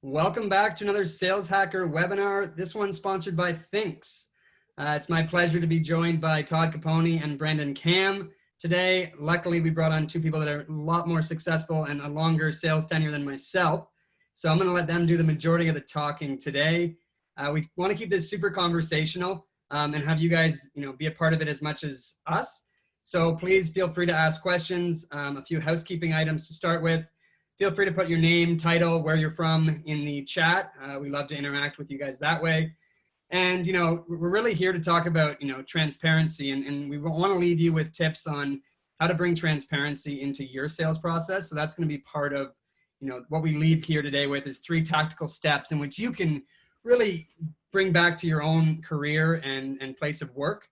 Welcome back to another Sales Hacker webinar. This one sponsored by Thnks. It's my pleasure to be joined by Todd Caponi and Brandan Kamm today. Luckily, we brought on two people that are a lot more successful and a longer sales tenure than myself. So I'm going to let them do the majority of the talking today. We want to keep this super conversational and have you guys, be a part of it as much as us. So please feel free to ask questions. A few housekeeping items to start with. Feel free to put your name, title, where you're from in the chat. We love to interact with you guys that way. And, we're really here to talk about, transparency. And we want to leave you with tips on how to bring transparency into your sales process. So that's going to be part of, what we leave here today with is 3 tactical steps in which you can really bring back to your own career and place of work.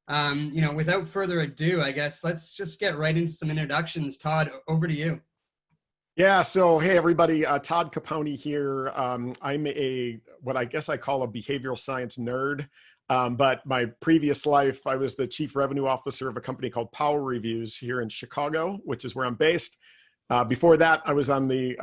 Without further ado, I guess, let's just get right into some introductions. Todd, over to you. Yeah. So, hey, everybody, Todd Caponi here. I'm what I guess I call a behavioral science nerd. But my previous life, I was the chief revenue officer of a company called Power Reviews here in Chicago, which is where I'm based. Before that, I was on the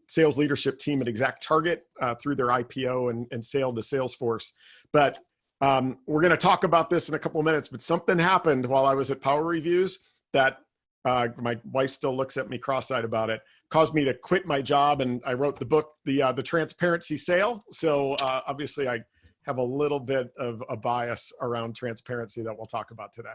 sales leadership team at ExactTarget through their IPO and sale to Salesforce. But we're going to talk about this in a couple of minutes, but something happened while I was at Power Reviews that my wife still looks at me cross-eyed about it, caused me to quit my job. And I wrote the book, The Transparency Sale. So obviously I have a little bit of a bias around transparency that we'll talk about today.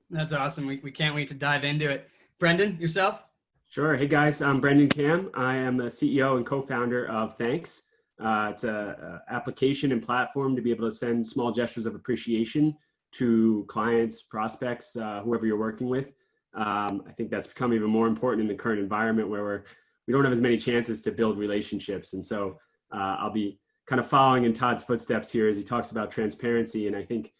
That's awesome. We can't wait to dive into it. Brandan, yourself? Sure. Hey guys, I'm Brandan Kamm. I am the CEO and co-founder of Thnks. It's an application and platform to be able to send small gestures of appreciation to clients, prospects, whoever you're working with. I think that's become even more important in the current environment where we don't have as many chances to build relationships. And so I'll be kind of following in Todd's footsteps here as he talks about transparency. And I think,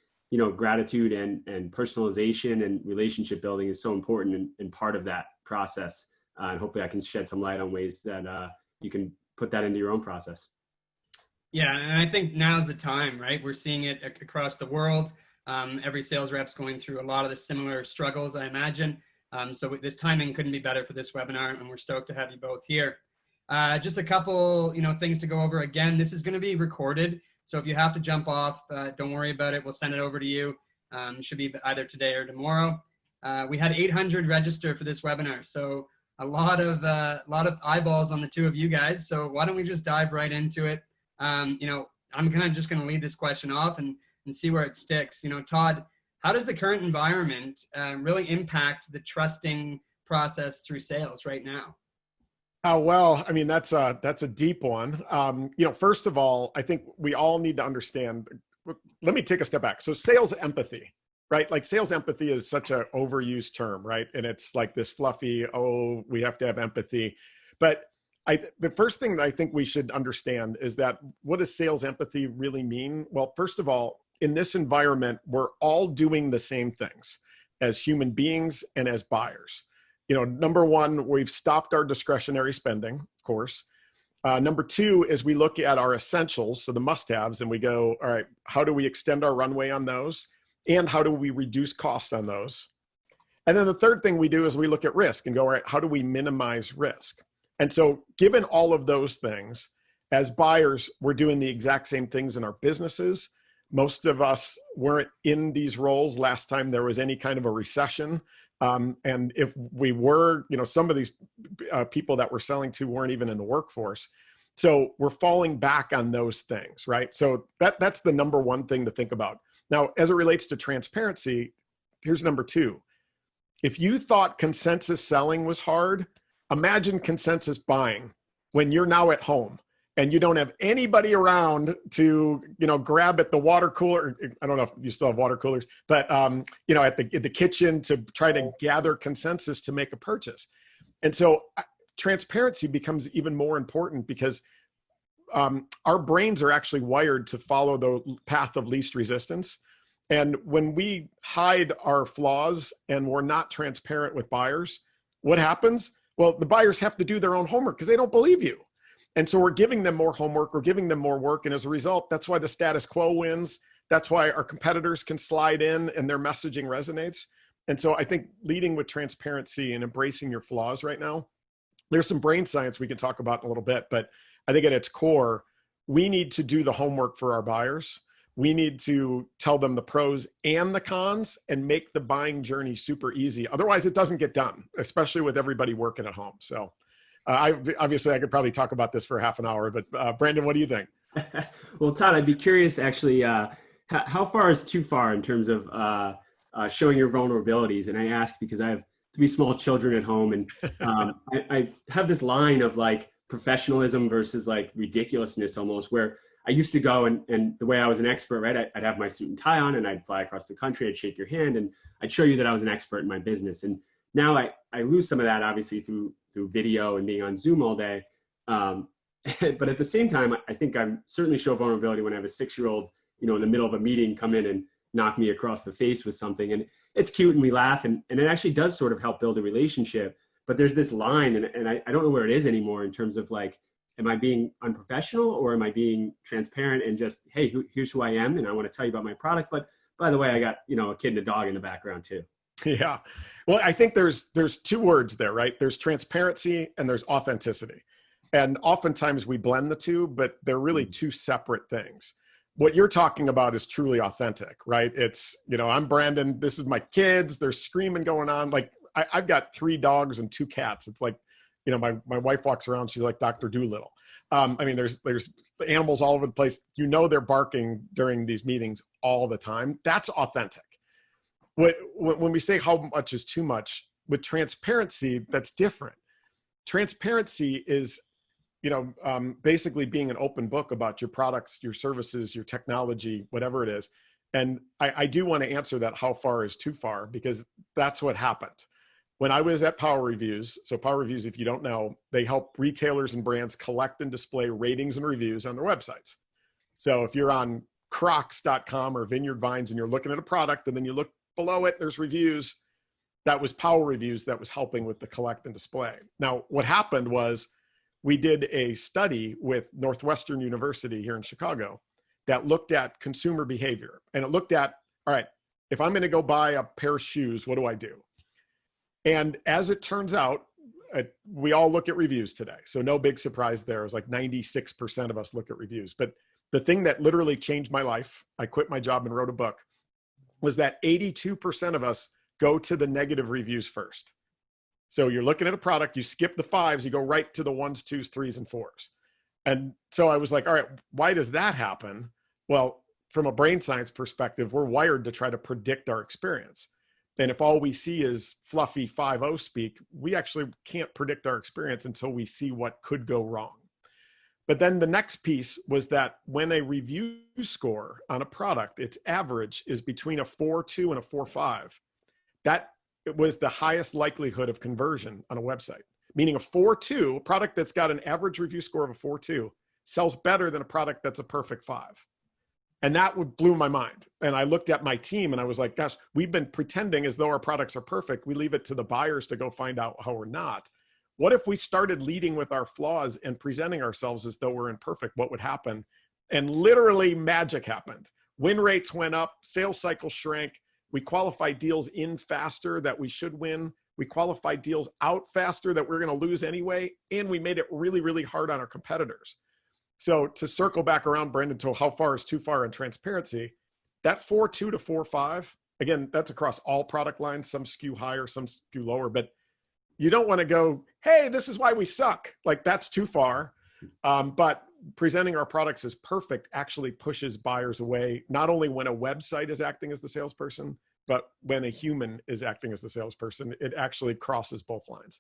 gratitude and personalization and relationship building is so important and part of that process. And hopefully I can shed some light on ways that you can put that into your own process. Yeah, and I think now's the time, right? We're seeing it across the world. Every sales rep's going through a lot of the similar struggles, I imagine. So this timing couldn't be better for this webinar, and we're stoked to have you both here. Just a couple, things to go over. Again, this is going to be recorded, so if you have to jump off, don't worry about it. We'll send it over to you. It should be either today or tomorrow. We had 800 register for this webinar, so a lot of eyeballs on the two of you guys. So why don't we just dive right into it? I'm kind of just going to lead this question off and see where it sticks. Todd, how does the current environment really impact the trusting process through sales right now? Well, I mean, that's a deep one. First of all, I think we all need to understand, let me take a step back. So sales empathy, right? Like sales empathy is such an overused term, right? And it's like this fluffy, we have to have empathy. But the first thing that I think we should understand is that what does sales empathy really mean? Well, first of all, in this environment, we're all doing the same things as human beings and as buyers. Number one, we've stopped our discretionary spending, of course. Number two is we look at our essentials, so the must-haves, and we go, all right, how do we extend our runway on those? And how do we reduce cost on those? And then the third thing we do is we look at risk and go, all right, how do we minimize risk? And so given all of those things, as buyers, we're doing the exact same things in our businesses. Most of us weren't in these roles last time there was any kind of a recession. And if we were, some of these people that we're selling to weren't even in the workforce. So we're falling back on those things, right? So that's the number one thing to think about. Now, as it relates to transparency, here's number two. If you thought consensus selling was hard, imagine consensus buying when you're now at home and you don't have anybody around to, grab at the water cooler. I don't know if you still have water coolers, but, at the kitchen to try to gather consensus to make a purchase. And so transparency becomes even more important because our brains are actually wired to follow the path of least resistance. And when we hide our flaws and we're not transparent with buyers, what happens? Well, the buyers have to do their own homework because they don't believe you. And so we're giving them more homework, we're giving them more work. And as a result, that's why the status quo wins. That's why our competitors can slide in and their messaging resonates. And so I think leading with transparency and embracing your flaws right now There's some brain science we can talk about in a little bit, but I think at its core, we need to do the homework for our buyers. We need to tell them the pros and the cons and make the buying journey super easy. Otherwise, it doesn't get done, especially with everybody working at home. So obviously, I could probably talk about this for half an hour, but Brandan, what do you think? Well, Todd, I'd be curious actually, how far is too far in terms of showing your vulnerabilities? And I ask because I have 3 small children at home, and I have this line of like professionalism versus like ridiculousness almost, where I used to go and the way I was an expert, right? I'd have my suit and tie on and I'd fly across the country, I'd shake your hand and I'd show you that I was an expert in my business. And now I lose some of that obviously through video and being on Zoom all day. But at the same time, I think I certainly show vulnerability when I have a 6-year-old, in the middle of a meeting come in and knock me across the face with something. And it's cute and we laugh and it actually does sort of help build a relationship. But there's this line and I don't know where it is anymore in terms of like, am I being unprofessional or am I being transparent and just, hey, here's who I am and I want to tell you about my product. But by the way, I got, a kid and a dog in the background too. Yeah. Well, I think there's 2 words there, right? There's transparency and there's authenticity. And oftentimes we blend the 2, but they're really 2 separate things. What you're talking about is truly authentic, right? It's, I'm Brandan, this is my kids, there's screaming going on. Like I've got 3 dogs and 2 cats. It's like, my wife walks around, she's like Dr. Doolittle. There's animals all over the place. They're barking during these meetings all the time. That's authentic. When we say how much is too much, with transparency, that's different. Transparency is, basically being an open book about your products, your services, your technology, whatever it is. And I do want to answer that how far is too far, because that's what happened. When I was at Power Reviews, so Power Reviews, if you don't know, they help retailers and brands collect and display ratings and reviews on their websites. So if you're on crocs.com or Vineyard Vines and you're looking at a product and then you look below it, there's reviews. That was Power Reviews that was helping with the collect and display. Now, what happened was we did a study with Northwestern University here in Chicago that looked at consumer behavior. And it looked at, all right, if I'm going to go buy a pair of shoes, what do I do? And as it turns out, we all look at reviews today. So no big surprise there. It was like 96% of us look at reviews. But the thing that literally changed my life, I quit my job and wrote a book, was that 82% of us go to the negative reviews first. So you're looking at a product, you skip the 5s, you go right to the 1s, 2s, 3s, and 4s. And so I was like, all right, why does that happen? Well, from a brain science perspective, we're wired to try to predict our experience. And if all we see is fluffy 5-0 speak, we actually can't predict our experience until we see what could go wrong. But then the next piece was that when a review score on a product, its average is between a 4.2 and a 4.5, that it was the highest likelihood of conversion on a website. Meaning a 4.2, a product that's got an average review score of a 4.2, sells better than a product that's a perfect 5. And that blew my mind. And I looked at my team and I was like, gosh, we've been pretending as though our products are perfect. We leave it to the buyers to go find out how we're not. What if we started leading with our flaws and presenting ourselves as though we're imperfect? What would happen? And literally magic happened. Win rates went up, sales cycles shrank. We qualified deals in faster that we should win. We qualified deals out faster that we're going to lose anyway. And we made it really, really hard on our competitors. So to circle back around, Brandan, to how far is too far in transparency, that 4.2 to 4.5, again, that's across all product lines. Some skew higher, some skew lower, but you don't want to go, hey, this is why we suck. Like that's too far. But presenting our products as perfect actually pushes buyers away, not only when a website is acting as the salesperson, but when a human is acting as the salesperson, it actually crosses both lines.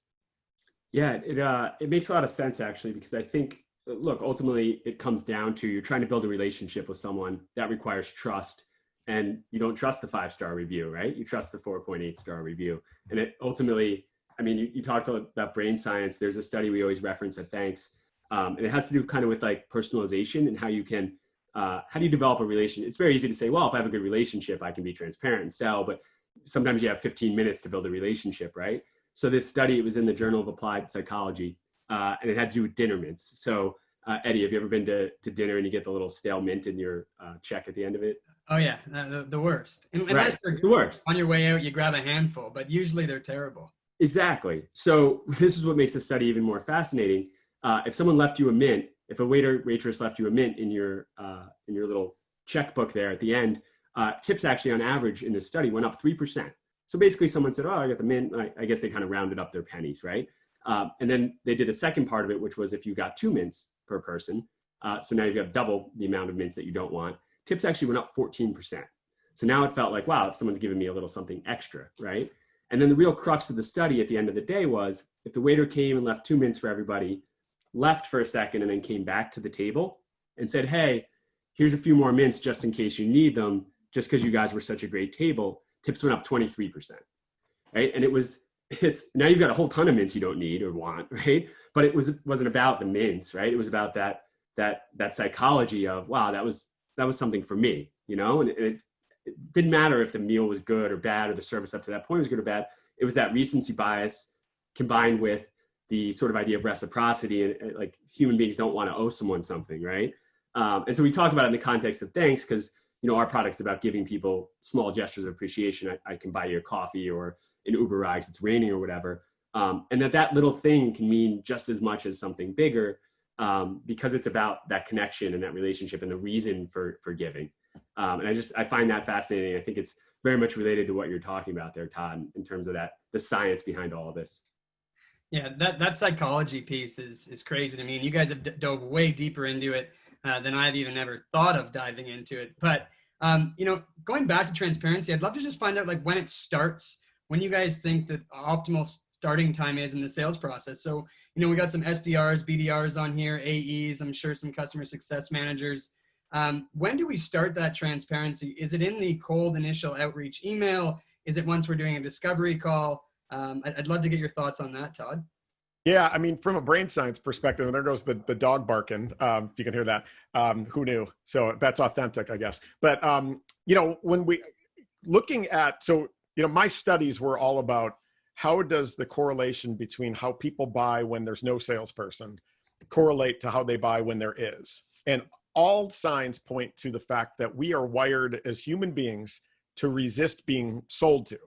Yeah, it makes a lot of sense actually, because I think, look, ultimately it comes down to you're trying to build a relationship with someone that requires trust, and you don't trust the 5-star review, right? You trust the 4.8-star review. And it ultimately, I mean, you talked about brain science. There's a study we always reference at Thnks. And it has to do kind of with like personalization and how you can, how do you develop a relationship? It's very easy to say, well, if I have a good relationship, I can be transparent and sell, but sometimes you have 15 minutes to build a relationship, right? So this study, it was in the Journal of Applied Psychology, and it had to do with dinner mints. So Eddie, have you ever been to dinner and you get the little stale mint in your check at the end of it? Oh yeah, the worst. Unless Right. they're The worst. on your way out, you grab a handful, but usually they're terrible. Exactly. So this is what makes the study even more fascinating. If someone left you a mint, if a waitress left you a mint in your little checkbook there at the end, tips actually on average in this study went up 3%. So basically someone said, oh, I got the mint. I guess they kind of rounded up their pennies, right? And then they did a second part of it, which was if you got 2 mints per person, so now you've got double the amount of mints that you don't want, tips actually went up 14%. So now it felt like, wow, someone's giving me a little something extra, right? And then the real crux of the study at the end of the day was if the waiter came and left 2 mints for everybody, left for a second, and then came back to the table and said, hey, here's a few more mints just in case you need them, just because you guys were such a great table, tips went up 23%, right? And it's now you've got a whole ton of mints you don't need or want, right? But it wasn't about the mints, right? It was about that psychology of, wow, that was something for me, and it didn't matter if the meal was good or bad or the service up to that point was good or bad. It was that recency bias combined with the sort of idea of reciprocity and like human beings don't want to owe someone something, right? And so we talk about it in the context of Thnks because, our product's about giving people small gestures of appreciation. I can buy you a coffee or an Uber ride 'cause it's raining or whatever. And that little thing can mean just as much as something bigger because it's about that connection and that relationship and the reason for giving. And I find that fascinating. I think it's very much related to what you're talking about there, Todd, in terms of the science behind all of this. Yeah, that psychology piece is crazy to me. And you guys have dove way deeper into it than I've even ever thought of diving into it. But, going back to transparency, I'd love to just find out like when it starts, when you guys think that optimal starting time is in the sales process. So, we got some SDRs, BDRs on here, AEs, I'm sure some customer success managers. When do we start that transparency? Is it in the cold initial outreach email? Is it once we're doing a discovery call? I'd love to get your thoughts on that, Todd. Yeah, I mean, from a brain science perspective, and there goes the dog barking, if you can hear that, who knew? So that's authentic, I guess. But, when we looking at, my studies were all about how does the correlation between how people buy when there's no salesperson correlate to how they buy when there is. And all signs point to the fact that we are wired as human beings to resist being sold to.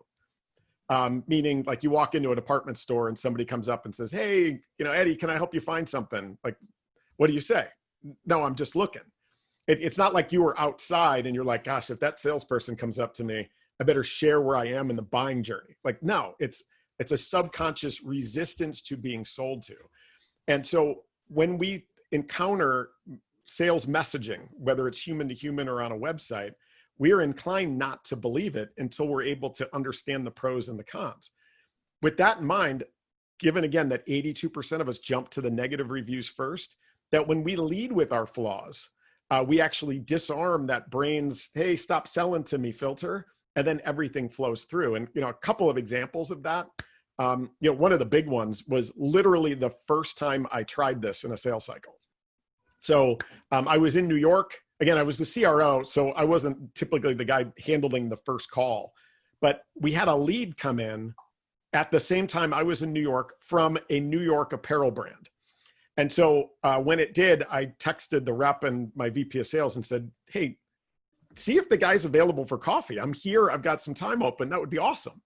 Meaning like you walk into a department store and somebody comes up and says, hey, Eddie, can I help you find something? Like, what do you say? No, I'm just looking. It's not like you were outside and you're like, gosh, if that salesperson comes up to me, I better share where I am in the buying journey. Like, no, it's a subconscious resistance to being sold to. And so when we encounter sales messaging, whether it's human to human or on a website, we are inclined not to believe it until we're able to understand the pros and the cons. With that in mind, given again that 82% of us jump to the negative reviews first, that when we lead with our flaws, we actually disarm that brain's, hey, stop selling to me filter, and then everything flows through. And, a couple of examples of that, one of the big ones was literally the first time I tried this in a sales cycle. So I was in New York. Again, I was the CRO, so I wasn't typically the guy handling the first call. But we had a lead come in at the same time I was in New York from a New York apparel brand. And so when it did, I texted the rep and my VP of sales and said, hey, see if the guy's available for coffee. I'm here. I've got some time open. That would be awesome.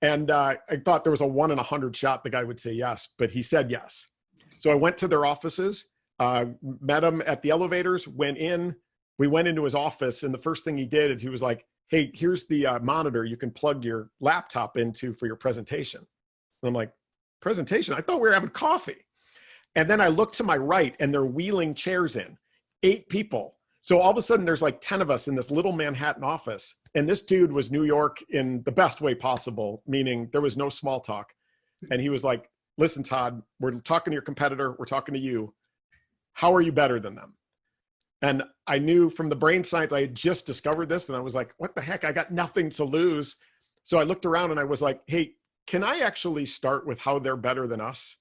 And I thought there was a 1 in 100 shot the guy would say yes, but he said yes. So I went to their offices. Met him at the elevators, went in, we went into his office, and the first thing he did is he was like, hey, here's the monitor you can plug your laptop into for your presentation. And I'm like, presentation? I thought we were having coffee. And then I looked to my right and they're wheeling chairs in, 8 people. So all of a sudden there's like 10 of us in this little Manhattan office. And this dude was New York in the best way possible, meaning there was no small talk. And he was like, listen, Todd, we're talking to your competitor. We're talking to you. How are you better than them? And I knew from the brain science, I had just discovered this. And I was like, what the heck? I got nothing to lose. So I looked around and I was like, hey, can I actually start with how they're better than us?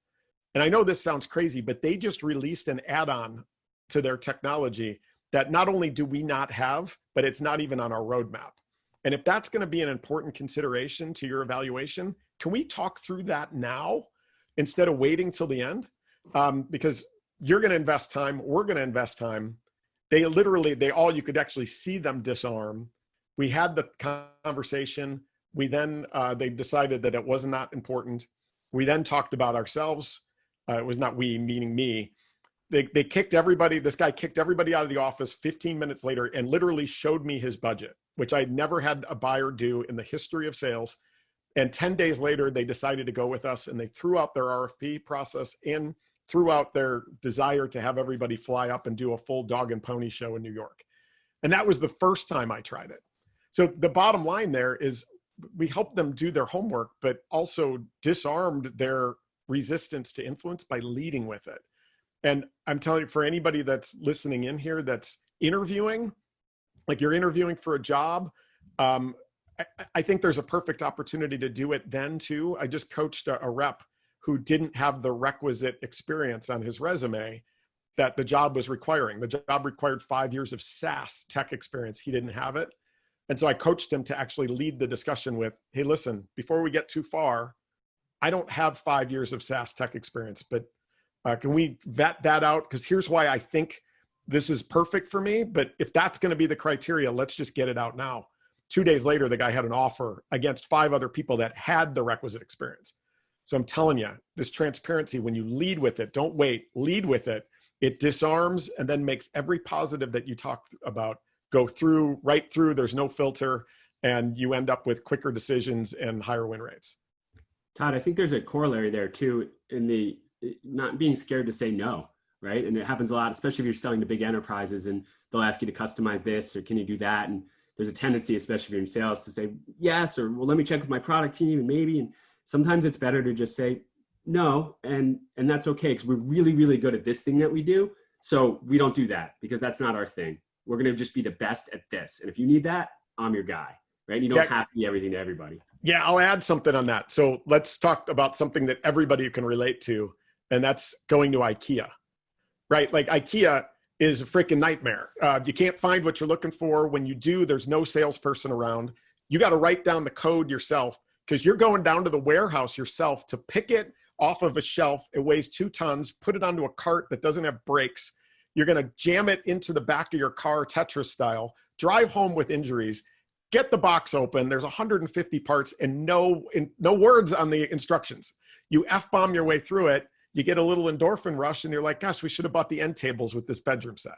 And I know this sounds crazy, but they just released an add-on to their technology that not only do we not have, but it's not even on our roadmap. And if that's going to be an important consideration to your evaluation, can we talk through that now instead of waiting till the end? Because you're going to invest time, we're going to invest time. You could actually see them disarm. We had the conversation. We then, they decided that it was not important. We then talked about ourselves. It was not we, meaning me. They kicked everybody. This guy kicked everybody out of the office 15 minutes later and literally showed me his budget, which I'd never had a buyer do in the history of sales. And 10 days later, they decided to go with us, and they threw out their RFP process and threw out their desire to have everybody fly up and do a full dog and pony show in New York. And that was the first time I tried it. So the bottom line there is we helped them do their homework, but also disarmed their resistance to influence by leading with it. And I'm telling you, for anybody that's listening in here that's interviewing, like you're interviewing for a job, I think there's a perfect opportunity to do it then too. I just coached a rep who didn't have the requisite experience on his resume that the job was requiring. The job required 5 years of SaaS tech experience. He didn't have it. And so I coached him to actually lead the discussion with, hey, listen, before we get too far, I don't have 5 years of SaaS tech experience, but can we vet that out? Because here's why I think this is perfect for me. But if that's going to be the criteria, let's just get it out now. 2 days later, the guy had an offer against 5 other people that had the requisite experience. So I'm telling you, this transparency, when you lead with it, don't wait, lead with it. It disarms and then makes every positive that you talk about go through, right through. There's no filter, and you end up with quicker decisions and higher win rates. Todd, I think there's a corollary there too, in the not being scared to say no, right? And it happens a lot, especially if you're selling to big enterprises and they'll ask you to customize this or can you do that? And there's a tendency, especially if you're in sales, to say yes, or well, let me check with my product team and maybe. And sometimes it's better to just say no, and that's okay, because we're really, really good at this thing that we do. So we don't do that because that's not our thing. We're going to just be the best at this. And if you need that, I'm your guy, right? You don't have to be everything to everybody. Yeah, I'll add something on that. So let's talk about something that everybody can relate to, and that's going to IKEA, right? Like IKEA is a freaking nightmare. You can't find what you're looking for. When you do, there's no salesperson around. You got to write down the code yourself because you're going down to the warehouse yourself to pick it off of a shelf. It weighs 2 tons, put it onto a cart that doesn't have brakes. You're going to jam it into the back of your car, Tetris style, drive home with injuries, get the box open. There's 150 parts and no words on the instructions. You F-bomb your way through it. You get a little endorphin rush and you're like, gosh, we should have bought the end tables with this bedroom set.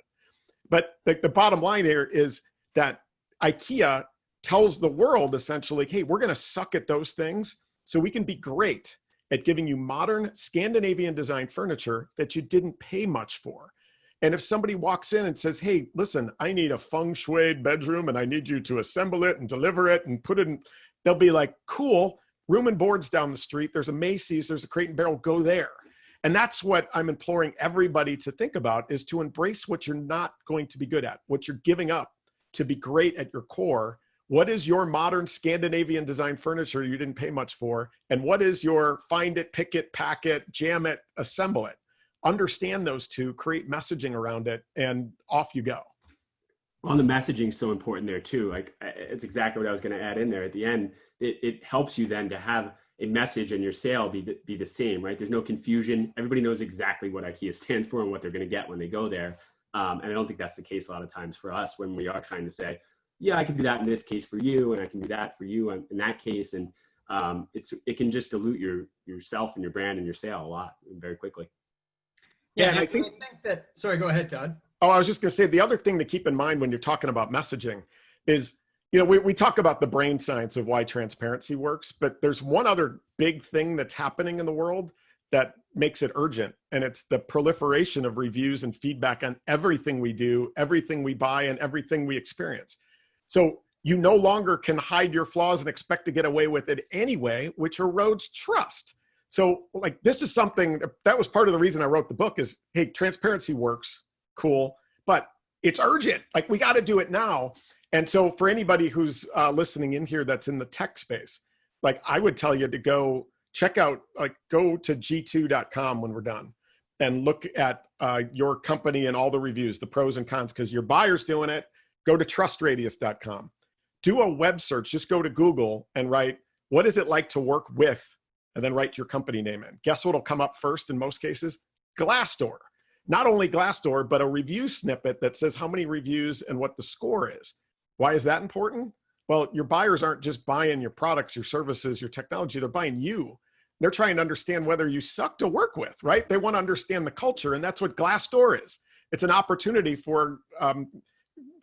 But the bottom line here is that IKEA tells the world essentially, hey, we're going to suck at those things so we can be great at giving you modern Scandinavian design furniture that you didn't pay much for. And if somebody walks in and says, hey, listen, I need a feng shui bedroom and I need you to assemble it and deliver it and put it in, they'll be like, cool, room and boards down the street. There's a Macy's, there's a Crate and Barrel, go there. And that's what I'm imploring everybody to think about, is to embrace what you're not going to be good at, what you're giving up to be great at your core. What is your modern Scandinavian design furniture you didn't pay much for? And what is your find it, pick it, pack it, jam it, assemble it? Understand those two, create messaging around it, and off you go. Well, the messaging is so important there too. Like, it's exactly what I was going to add in there at the end. It helps you then to have a message and your sale be the same, right? There's no confusion. Everybody knows exactly what IKEA stands for and what they're going to get when they go there. And I don't think that's the case a lot of times for us when we are trying to say, yeah, I can do that in this case for you, and I can do that for you in that case. And it can just dilute yourself and your brand and your sale a lot very quickly. Yeah, and I think that, sorry, go ahead, Todd. Oh, I was just going to say, the other thing to keep in mind when you're talking about messaging is, we talk about the brain science of why transparency works, but there's one other big thing that's happening in the world that makes it urgent. And it's the proliferation of reviews and feedback on everything we do, everything we buy, and everything we experience. So you no longer can hide your flaws and expect to get away with it anyway, which erodes trust. So like, this is something that was part of the reason I wrote the book is, hey, transparency works, cool, but it's urgent. Like, we got to do it now. And so for anybody who's listening in here that's in the tech space, like, I would tell you to go check out, go to g2.com when we're done and look at your company and all the reviews, the pros and cons, because your buyer's doing it. Go to trustradius.com. Do a web search. Just go to Google and write, what is it like to work with, and then write your company name in. Guess what will come up first in most cases? Glassdoor. Not only Glassdoor, but a review snippet that says how many reviews and what the score is. Why is that important? Well, your buyers aren't just buying your products, your services, your technology. They're buying you. They're trying to understand whether you suck to work with, right? They want to understand the culture, and that's what Glassdoor is. It's an opportunity for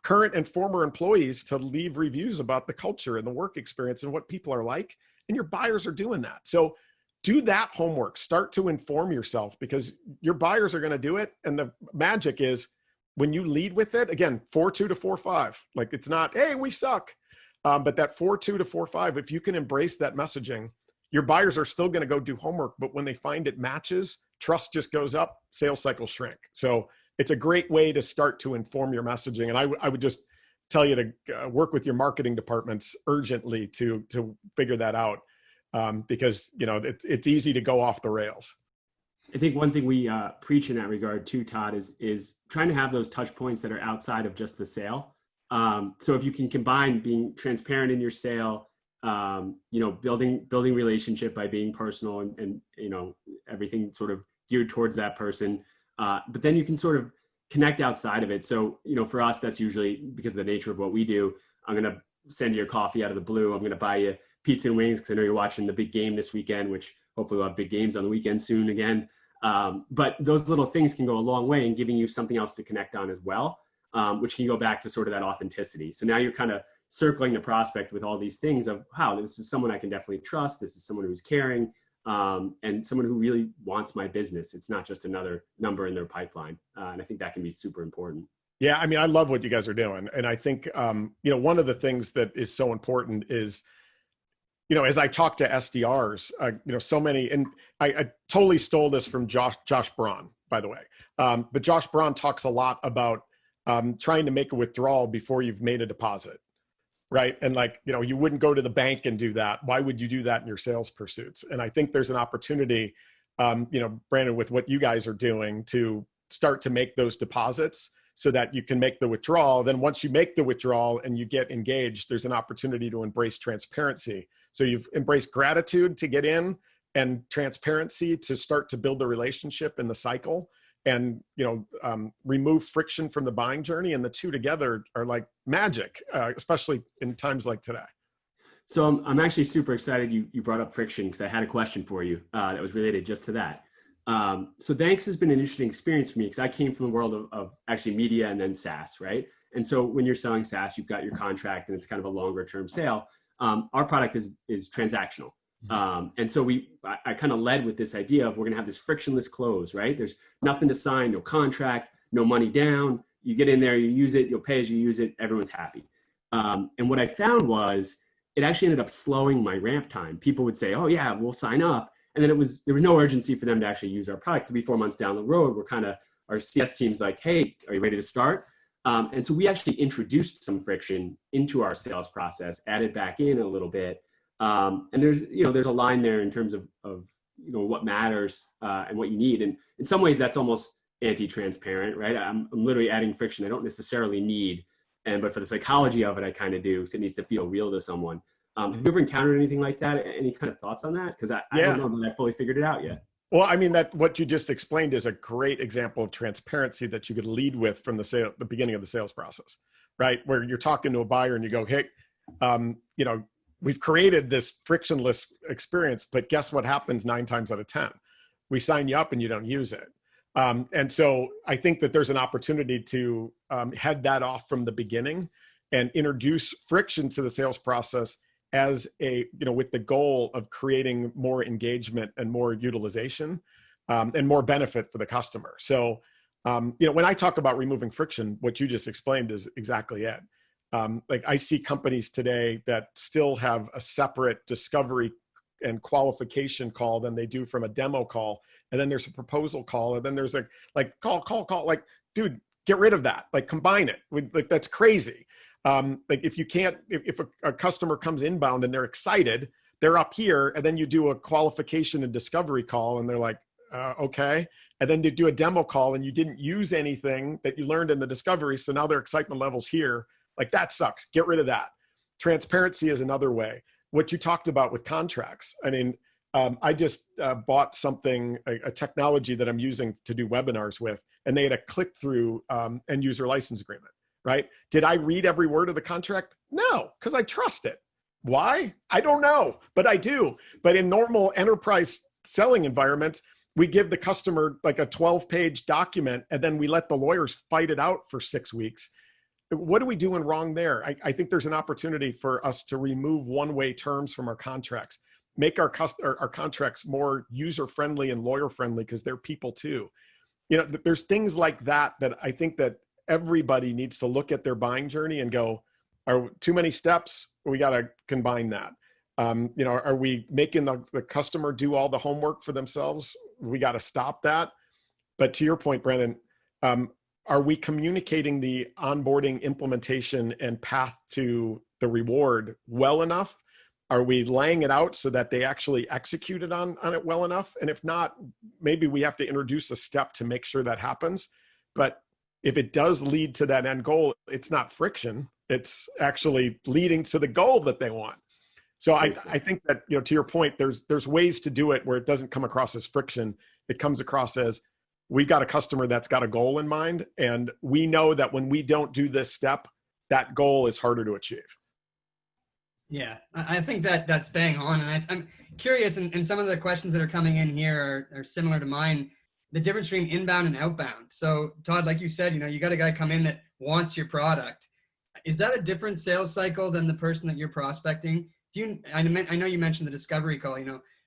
current and former employees to leave reviews about the culture and the work experience and what people are like, and your buyers are doing that. So do that homework. Start to inform yourself, because your buyers are going to do it. And the magic is when you lead with it, again, 4.2 to 4.5. Like, it's not, hey, we suck. But that 4.2 to 4.5, if you can embrace that messaging, your buyers are still going to go do homework. But when they find it matches, trust just goes up, sales cycles shrink. So it's a great way to start to inform your messaging. And I would just tell you to work with your marketing departments urgently to figure that out. Because, you know, it's easy to go off the rails. I think one thing we preach in that regard too, Todd, is trying to have those touch points that are outside of just the sale. So if you can combine being transparent in your sale, you know, building relationship by being personal and you know, everything sort of geared towards that person. But then you can sort of connect outside of it. So, you know, for us, that's usually because of the nature of what we do. I'm going to send you a coffee out of the blue. I'm going to buy you pizza and wings because I know you're watching the big game this weekend, which hopefully we'll have big games on the weekend soon again. But those little things can go a long way in giving you something else to connect on as well, which can go back to sort of that authenticity. So now you're kind of circling the prospect with all these things of, wow, this is someone I can definitely trust. This is someone who's caring, and someone who really wants my business. It's not just another number in their pipeline. And I think that can be super important. Yeah. I mean, I love what you guys are doing. And I think, you know, one of the things that is so important is, you know, as I talk to SDRs, you know, so many, and I totally stole this from Josh Braun, by the way. But Josh Braun talks a lot about trying to make a withdrawal before you've made a deposit, right? And like, you know, you wouldn't go to the bank and do that. Why would you do that in your sales pursuits? And I think there's an opportunity, you know, Brandan, with what you guys are doing to start to make those deposits so that you can make the withdrawal. Then once you make the withdrawal and you get engaged, there's an opportunity to embrace transparency. So you've embraced gratitude to get in and transparency to start to build the relationship in the cycle and, you know, remove friction from the buying journey. And the two together are like magic, especially in times like today. So I'm actually super excited you brought up friction, because I had a question for you that was related just to that. So Thnks has been an interesting experience for me because I came from the world of actually media and then SaaS, right? And so when you're selling SaaS, you've got your contract and it's kind of a longer term sale. Our product is transactional. And so I kind of led with this idea of we're going to have this frictionless close, right? There's nothing to sign, no contract, no money down. You get in there, you use it, you'll pay as you use it. Everyone's happy. And what I found was it actually ended up slowing my ramp time. People would say, oh yeah, we'll sign up. And then there was no urgency for them to actually use our product. 3-4 months down the road, our CS team's like, hey, are you ready to start? And so we actually introduced some friction into our sales process, added back in a little bit. And there's a line there in terms of what matters and what you need. And in some ways that's almost anti-transparent, right? I'm literally adding friction I don't necessarily need. But for the psychology of it, I kind of do, because it needs to feel real to someone. Have you ever encountered anything like that? Any kind of thoughts on that? Because I don't know that I fully figured it out yet. Well, I mean, that what you just explained is a great example of transparency that you could lead with from the beginning of the sales process, right? Where you're talking to a buyer and you go, hey, you know, we've created this frictionless experience, but guess what happens 9 times out of 10? We sign you up and you don't use it. And so I think that there's an opportunity to head that off from the beginning and introduce friction to the sales process as with the goal of creating more engagement and more utilization and more benefit for the customer. So, when I talk about removing friction, what you just explained is exactly it. Like I see companies today that still have a separate discovery and qualification call than they do from a demo call. And then there's a proposal call. And then there's like call, like, dude, get rid of that. Like combine it with, like, that's crazy. Like if you can't, if a customer comes inbound and they're excited, they're up here, and then you do a qualification and discovery call and they're like, okay. And then you do a demo call and you didn't use anything that you learned in the discovery. So now their excitement level's here. Like that sucks. Get rid of that. Transparency is another way. What you talked about with contracts. I mean, I just bought something, a technology that I'm using to do webinars with, and they had a click-through end user license agreement, right? Did I read every word of the contract? No, because I trust it. Why? I don't know, but I do. But in normal enterprise selling environments, we give the customer like a 12-page document and then we let the lawyers fight it out for 6 weeks. What are we doing wrong there? I think there's an opportunity for us to remove one-way terms from our contracts, make our contracts more user-friendly and lawyer-friendly, because they're people too. There's things like that I think that everybody needs to look at their buying journey and go, are too many steps? We got to combine that. Are we making the customer do all the homework for themselves? We got to stop that. But to your point, Brandan, are we communicating the onboarding, implementation, and path to the reward well enough? Are we laying it out so that they actually executed on it well enough? And if not, maybe we have to introduce a step to make sure that happens. But if it does lead to that end goal, it's not friction. It's actually leading to the goal that they want. So I think that, to your point, there's ways to do it where it doesn't come across as friction. It comes across as, we've got a customer that's got a goal in mind, and we know that when we don't do this step, that goal is harder to achieve. Yeah, I think that's bang on. And I'm curious, and some of the questions that are coming in here are similar to mine, the difference between inbound and outbound. So Todd, like you said, you got a guy come in that wants your product. Is that a different sales cycle than the person that you're prospecting? I know you mentioned the discovery call.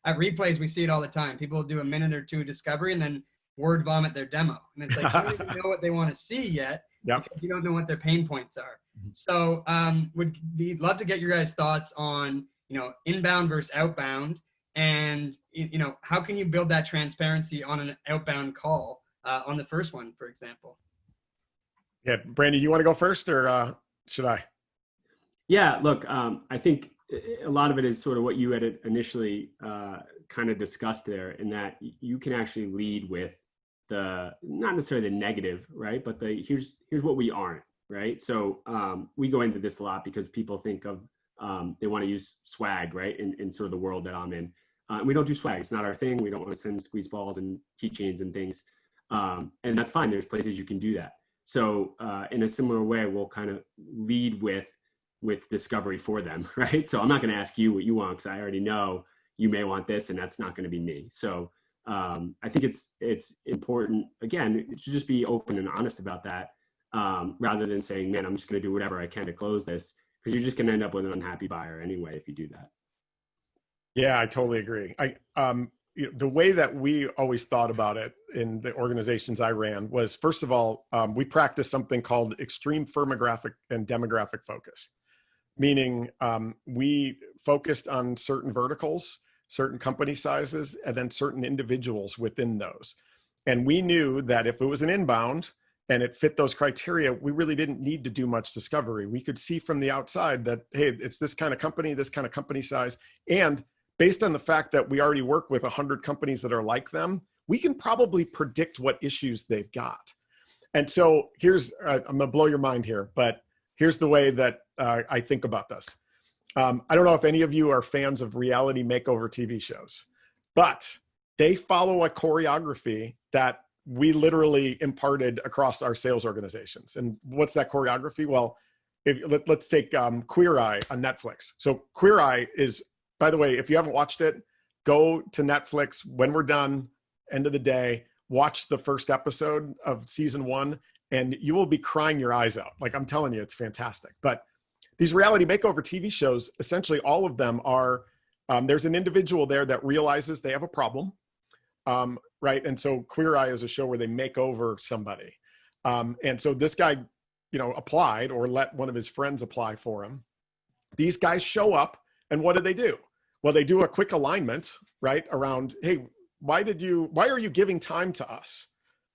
At Replays, we see it all the time. People will do a minute or two discovery and then word vomit their demo. And it's like, you don't even know what they want to see yet, because you don't know what their pain points are. So would love to get your guys' thoughts on, inbound versus outbound, and, how can you build that transparency on an outbound call on the first one, for example? Yeah, Brandan, you want to go first, or should I? Yeah, look, I think a lot of it is sort of what you had initially kind of discussed there, in that you can actually lead with not necessarily the negative, right? But here's what we aren't, right? So we go into this a lot because people think of, they want to use swag, right? In sort of the world that I'm in. We don't do swag. It's not our thing. We don't want to send squeeze balls and keychains and things. And that's fine. There's places you can do that. So in a similar way, we'll kind of lead with discovery for them, right? So I'm not going to ask you what you want, because I already know you may want this, and that's not going to be me. So I think it's important, again, to just be open and honest about that, rather than saying, man, I'm just going to do whatever I can to close this, because you're just going to end up with an unhappy buyer anyway if you do that. Yeah, I totally agree. The way that we always thought about it in the organizations I ran was, first of all, we practiced something called extreme firmographic and demographic focus, meaning we focused on certain verticals, certain company sizes, and then certain individuals within those. And we knew that if it was an inbound and it fit those criteria, we really didn't need to do much discovery. We could see from the outside that, hey, it's this kind of company size. And based on the fact that we already work with 100 companies that are like them, we can probably predict what issues they've got. And so I'm going to blow your mind here, but here's the way that I think about this. I don't know if any of you are fans of reality makeover TV shows, but they follow a choreography that we literally imparted across our sales organizations. And what's that choreography? Well, let's take Queer Eye on Netflix. So Queer Eye is, by the way, if you haven't watched it, go to Netflix when we're done, end of the day, watch the first episode of season 1, and you will be crying your eyes out. Like, I'm telling you, it's fantastic. But these reality makeover TV shows, essentially all of them are, there's an individual there that realizes they have a problem, right? And so Queer Eye is a show where they make over somebody. And so this guy, applied, or let one of his friends apply for him. These guys show up, and what do? Well, they do a quick alignment, right? Around, hey, why are you giving time to us?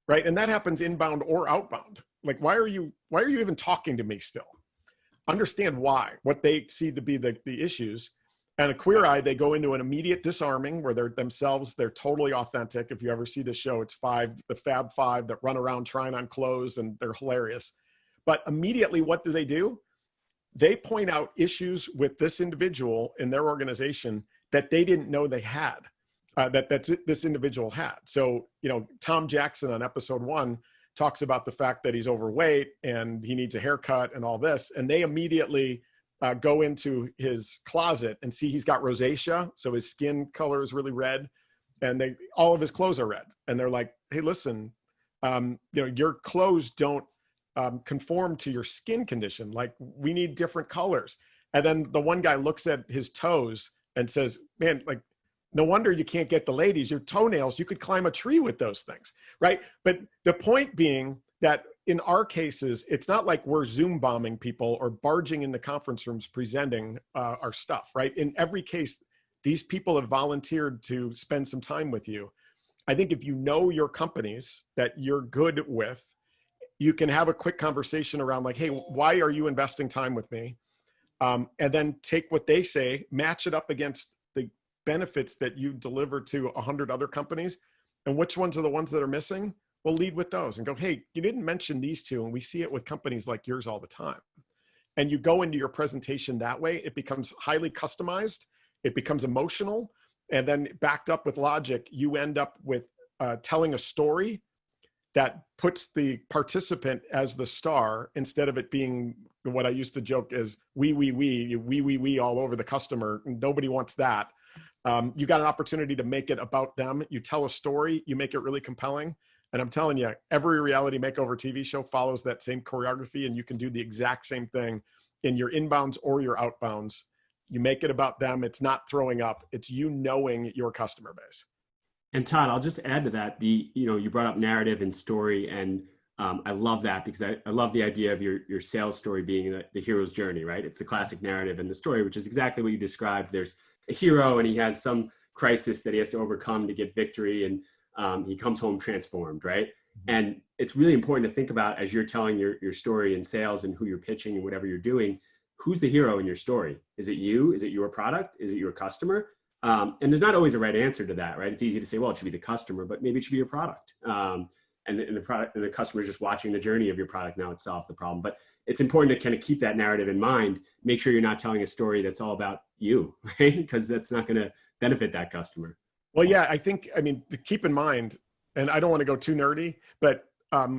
Right? And that happens inbound or outbound. Like, why are you even talking to me still? Understand why, what they see to be the issues. And a Queer Eye, they go into an immediate disarming where they're totally authentic. If you ever see the show, it's the Fab Five that run around trying on clothes, and they're hilarious. But immediately, what do? They point out issues with this individual in their organization that they didn't know they had, this individual had. So, Tom Jackson on episode 1 talks about the fact that he's overweight and he needs a haircut and all this. And they immediately go into his closet and see he's got rosacea. So his skin color is really red. and all of his clothes are red. And they're like, hey, listen, your clothes don't conform to your skin condition. Like, we need different colors. And then the one guy looks at his toes and says, man, like, no wonder you can't get the ladies. Your toenails, you could climb a tree with those things, right? But the point being that in our cases, it's not like we're Zoom bombing people or barging into conference rooms presenting our stuff, right? In every case, these people have volunteered to spend some time with you. I think if you know your companies that you're good with, you can have a quick conversation around like, hey, why are you investing time with me? And then take what they say, match it up against the benefits that you deliver to 100 other companies, and which ones are the ones that are missing. We'll lead with those and go, hey, you didn't mention these two, and we see it with companies like yours all the time. And you go into your presentation that way, it becomes highly customized, it becomes emotional, and then backed up with logic, you end up with telling a story that puts the participant as the star instead of it being what I used to joke is we all over the customer. Nobody wants that. You got an opportunity to make it about them. You tell a story, you make it really compelling. And I'm telling you, every reality makeover TV show follows that same choreography, and you can do the exact same thing in your inbounds or your outbounds. You make it about them. It's not throwing up. It's you knowing your customer base. And Todd, I'll just add to that, you brought up narrative and story, and I love that because I love the idea of your sales story being the hero's journey, right? It's the classic narrative and the story, which is exactly what you described. There's a hero and he has some crisis that he has to overcome to get victory, and he comes home transformed, right? And it's really important to think about as you're telling your story in sales and who you're pitching and whatever you're doing, who's the hero in your story? Is it you? Is it your product? Is it your customer? And there's not always a right answer to that, right? It's easy to say, well, it should be the customer, but maybe it should be your product. And the product and the customer is just watching the journey of your product. Now it solves the problem. But it's important to kind of keep that narrative in mind. Make sure you're not telling a story that's all about you, right? Because that's not going to benefit that customer. Well, yeah, keep in mind, and I don't want to go too nerdy, but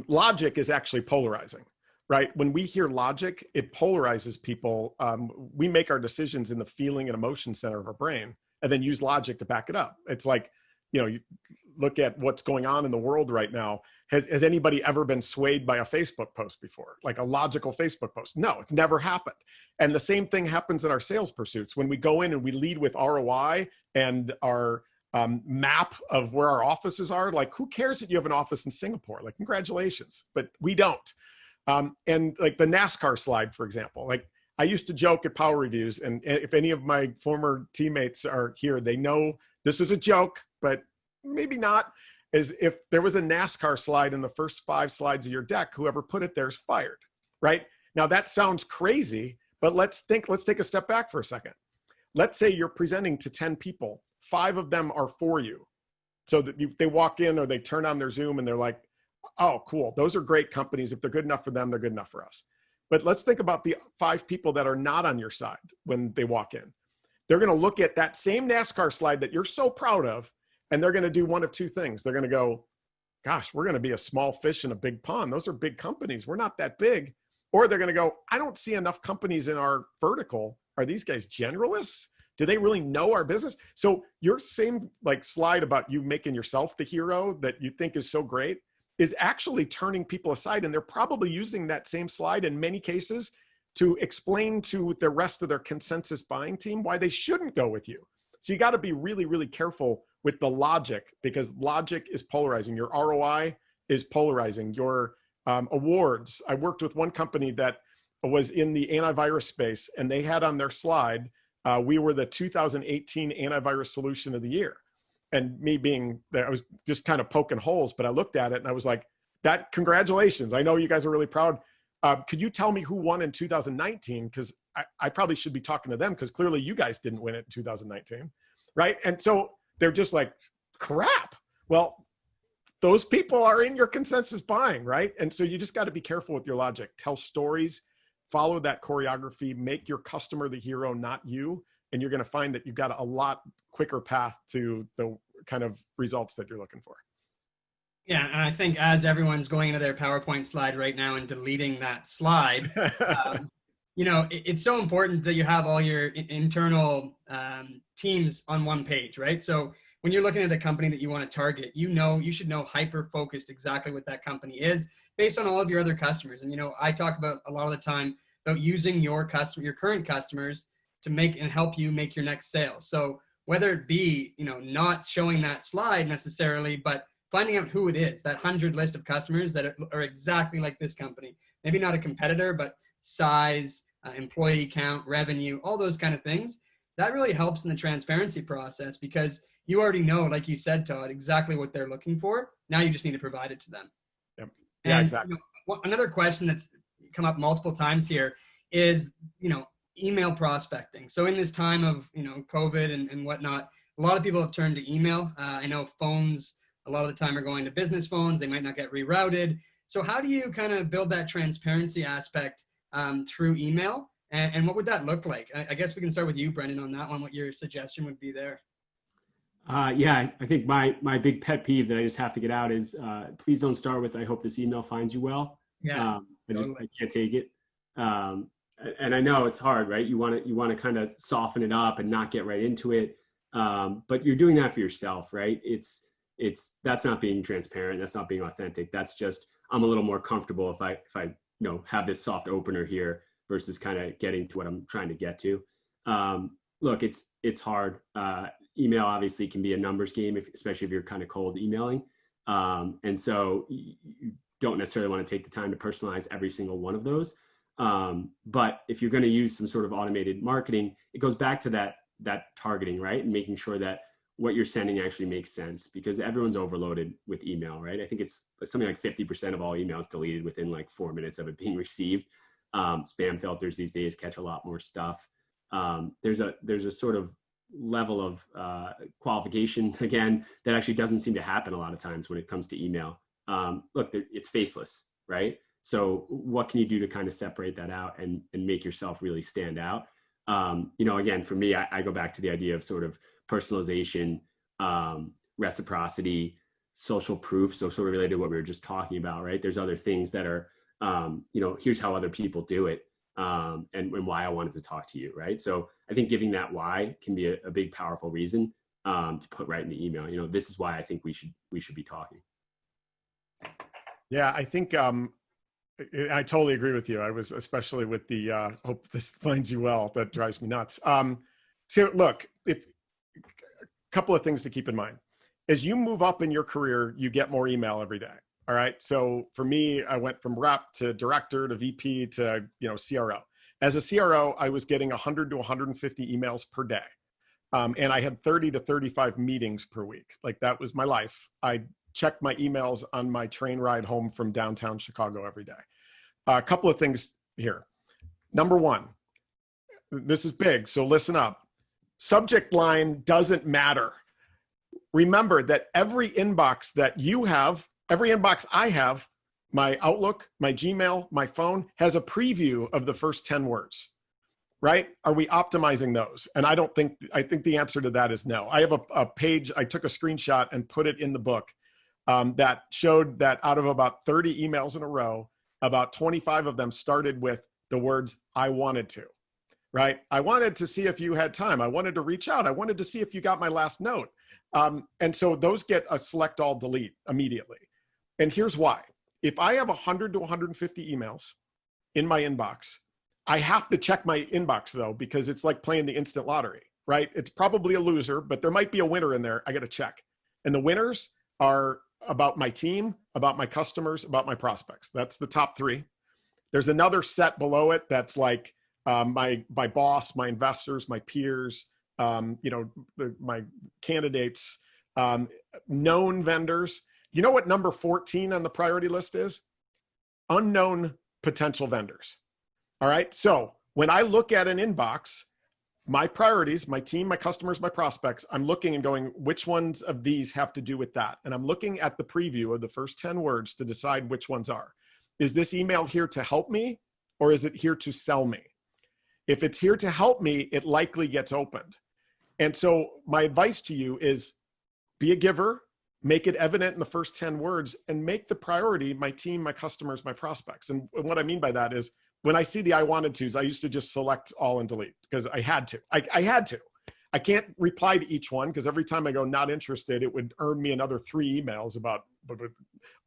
logic is actually polarizing, right? When we hear logic, it polarizes people. We make our decisions in the feeling and emotion center of our brain, and then use logic to back it up. It's like, you look at what's going on in the world right now. Has anybody ever been swayed by a Facebook post before? Like a logical Facebook post? No, it's never happened. And the same thing happens in our sales pursuits. When we go in and we lead with ROI and our map of where our offices are, like, who cares that you have an office in Singapore? Like, congratulations, but we don't. And like the NASCAR slide, for example, like I used to joke at Power Reviews, and if any of my former teammates are here, they know this is a joke, but maybe not, is if there was a NASCAR slide in the first 5 slides of your deck, whoever put it there is fired, right? Now that sounds crazy, but let's take a step back for a second. Let's say you're presenting to 10 people, 5 of them are for you. So that they walk in or they turn on their Zoom and they're like, oh, cool. Those are great companies. If they're good enough for them, they're good enough for us. But let's think about the 5 people that are not on your side when they walk in. They're going to look at that same NASCAR slide that you're so proud of, and they're going to do one of 2 things. They're going to go, gosh, we're going to be a small fish in a big pond. Those are big companies. We're not that big. Or they're going to go, I don't see enough companies in our vertical. Are these guys generalists? Do they really know our business? So your same like slide about you making yourself the hero that you think is so great is actually turning people aside. And they're probably using that same slide in many cases to explain to the rest of their consensus buying team why they shouldn't go with you. So you got to be really, really careful with the logic, because logic is polarizing. Your ROI is polarizing. Your awards. I worked with one company that was in the antivirus space, and they had on their slide, we were the 2018 antivirus solution of the year. And me being there, I was just kind of poking holes, but I looked at it and I was like, that, congratulations. I know you guys are really proud. Could you tell me who won in 2019? Because I probably should be talking to them, because clearly you guys didn't win it in 2019, right? And so they're just like, crap. Well, those people are in your consensus buying, right? And so you just got to be careful with your logic. Tell stories, follow that choreography, make your customer the hero, not you. And you're going to find that you've got a lot quicker path to the kind of results that you're looking for. Yeah, and I think as everyone's going into their PowerPoint slide right now and deleting that slide, it's so important that you have all your internal teams on one page, right? So when you're looking at a company that you want to target, you should know hyper-focused exactly what that company is based on all of your other customers. And, I talk about a lot of the time about using your current customers to make and help you make your next sale. So whether it be, not showing that slide necessarily, but finding out who it is, that 100 list of customers that are exactly like this company. Maybe not a competitor, but size, employee count, revenue, all those kind of things. That really helps in the transparency process because you already know, like you said, Todd, exactly what they're looking for. Now you just need to provide it to them. Yep. Yeah, and, exactly. Another question that's come up multiple times here is, email prospecting. So in this time of, COVID and whatnot, a lot of people have turned to email. I know phones a lot of the time are going to business phones. They might not get rerouted. So how do you kind of build that transparency aspect through email? And what would that look like? I guess we can start with you, Brandan, on that one, what your suggestion would be there. Yeah, I think my big pet peeve that I just have to get out is please don't start with, I hope this email finds you well. Yeah, I can't take it. And I know it's hard, right? You want to kind of soften it up and not get right into it. But you're doing that for yourself, right? That's not being transparent. That's not being authentic. That's just, I'm a little more comfortable if I have this soft opener here versus kind of getting to what I'm trying to get to. Look, it's hard. Email obviously can be a numbers game, especially if you're kind of cold emailing. And so you don't necessarily want to take the time to personalize every single one of those. But if you're going to use some sort of automated marketing, it goes back to that targeting, right? And making sure that what you're sending actually makes sense because everyone's overloaded with email, right? I think it's something like 50% of all emails deleted within like 4 minutes of it being received. Spam filters these days catch a lot more stuff. There's a sort of level of qualification again that actually doesn't seem to happen a lot of times when it comes to email. Look, it's faceless, right? So what can you do to kind of separate that out and make yourself really stand out? Again, for me, I go back to the idea of sort of personalization, reciprocity, social proof. So sort of related to what we were just talking about, right? There's other things that are, here's how other people do it. And why I wanted to talk to you, right? So I think giving that why can be a big, powerful reason to put right in the email. This is why I think we should be talking. Yeah, I think I totally agree with you. I was especially with the hope this finds you well. That drives me nuts. So look, a couple of things to keep in mind. As you move up in your career, you get more email every day. All right. So for me, I went from rep to director to VP to, CRO. As a CRO, I was getting 100 to 150 emails per day. And I had 30 to 35 meetings per week. Like that was my life. I checked my emails on my train ride home from downtown Chicago every day. A couple of things here. Number one, this is big, so listen up. Subject line doesn't matter. Remember that every inbox that you have, every inbox I have, my Outlook, my Gmail, my phone, has a preview of the first 10 words, right? Are we optimizing those? And I think the answer to that is no. I have a page, I took a screenshot and put it in the book that showed that out of about 30 emails in a row, about 25 of them started with the words, I wanted to, right? I wanted to see if you had time. I wanted to reach out. I wanted to see if you got my last note. And so those get a select all delete immediately. And here's why. If I have 100 to 150 emails in my inbox, I have to check my inbox though, because it's like playing the instant lottery, right? It's probably a loser, but there might be a winner in there. I got to check. And the winners are about my team, about my customers, about my prospects. That's the top three. There's another set below it that's like my boss, my investors, my peers, my candidates, known vendors. You know what number 14 on the priority list is? Unknown potential vendors. All right. So when I look at an inbox, my priorities, my team, my customers, my prospects, I'm looking and going, which ones of these have to do with that? And I'm looking at the preview of the first 10 words to decide which ones are. Is this email here to help me or is it here to sell me? If it's here to help me, it likely gets opened. And so my advice to you is be a giver, make it evident in the first 10 words, and make the priority my team, my customers, my prospects. And what I mean by that is when I see the I wanted tos, I used to just select all and delete because I had to. I had to. I can't reply to each one because every time I go not interested, it would earn me another 3 emails about but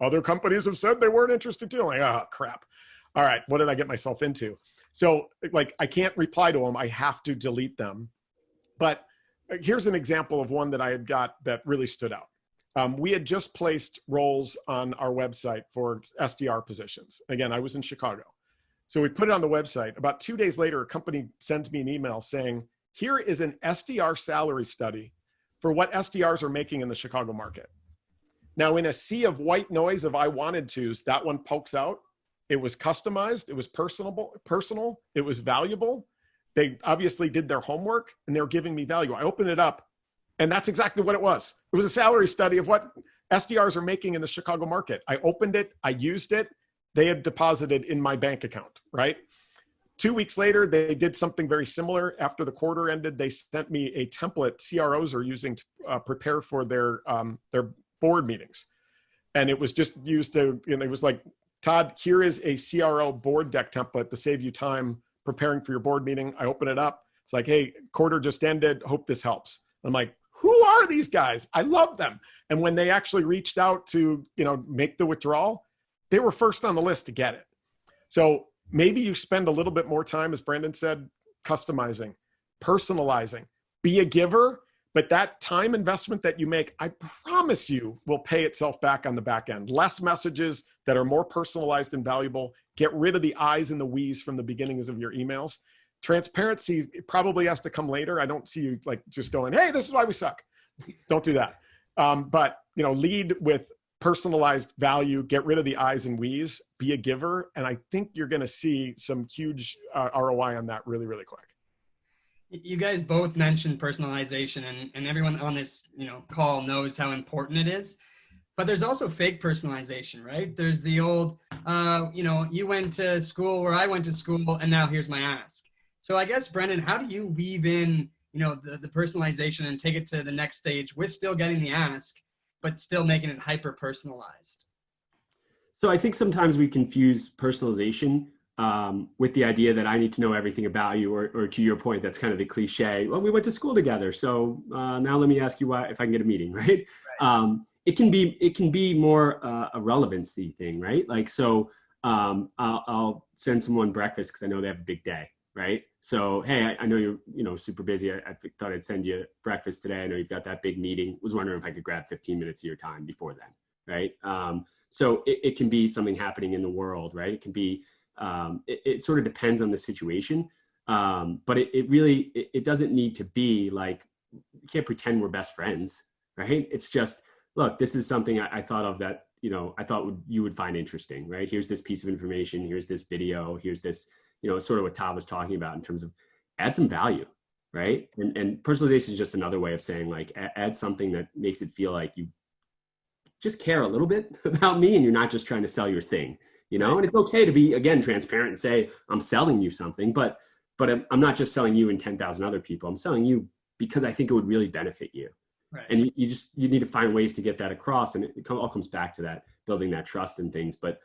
other companies have said they weren't interested too. Like, oh, crap. All right, what did I get myself into? So like, I can't reply to them. I have to delete them. But here's an example of one that I had got that really stood out. We had just placed roles on our website for SDR positions. Again, I was in Chicago. So we put it on the website. About 2 days later, a company sends me an email saying, here is an SDR salary study for what SDRs are making in the Chicago market. Now, in a sea of white noise of I wanted tos, that one pokes out. It was customized. It was personal. It was valuable. They obviously did their homework and they were giving me value. I opened it up and that's exactly what it was. It was a salary study of what SDRs are making in the Chicago market. I opened it. I used it. They had deposited in my bank account, right? 2 weeks later, they did something very similar. After the quarter ended, they sent me a template CROs are using to prepare for their board meetings. And it was just used to, it was like, Todd, here is a CRO board deck template to save you time preparing for your board meeting. I open it up. It's like, hey, quarter just ended. Hope this helps. I'm like, who are these guys? I love them. And when they actually reached out to, make the withdrawal, they were first on the list to get it. So maybe you spend a little bit more time, as Brandan said, customizing, personalizing, be a giver, but that time investment that you make, I promise you will pay itself back on the back end. Less messages that are more personalized and valuable. Get rid of the I's and the we's from the beginnings of your emails. Transparency probably has to come later. I don't see you like just going, hey, this is why we suck. Don't do that. But lead with personalized value, get rid of the I's and we's, be a giver. And I think you're going to see some huge ROI on that really, really quick. You guys both mentioned personalization and everyone on this, call knows how important it is, but there's also fake personalization, right? There's the old, you went to school where I went to school and now here's my ask. So I guess, Brandan, how do you weave in, the personalization and take it to the next stage with still getting the ask, but still making it hyper personalized? So I think sometimes we confuse personalization with the idea that I need to know everything about you, or to your point, that's kind of the cliche. Well, we went to school together, so now let me ask you if I can get a meeting, right? It can be more a relevancy thing, right? Like, so I'll send someone breakfast because I know they have a big day, right? So, hey, I know you're super busy. I thought I'd send you breakfast today. I know you've got that big meeting. Was wondering if I could grab 15 minutes of your time before then, right? So it can be something happening in the world, right? It can be it sort of depends on the situation, but it really doesn't need to be like, you can't pretend we're best friends, right? It's just, look, this is something I thought of that I thought you would find interesting, right? Here's this piece of information, here's this video, here's this, sort of what Todd was talking about in terms of add some value, right? And personalization is just another way of saying like add something that makes it feel like you just care a little bit about me and you're not just trying to sell your thing. And it's okay to be, again, transparent and say, I'm selling you something, but I'm not just selling you and 10,000 other people. I'm selling you because I think it would really benefit you. Right. And you need to find ways to get that across. And it all comes back to that, building that trust and things. But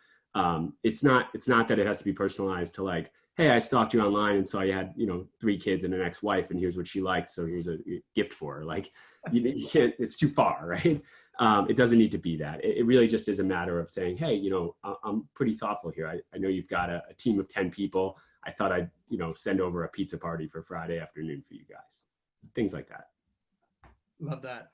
it's not that it has to be personalized to like, hey, I stalked you online and saw you had, 3 kids and an ex-wife and here's what she liked. So here's a gift for her. Like you can't, it's too far, right? It doesn't need to be that. It really just is a matter of saying, hey, I'm pretty thoughtful here. I know you've got a team of 10 people. I thought I'd, send over a pizza party for Friday afternoon for you guys. Things like that. Love that.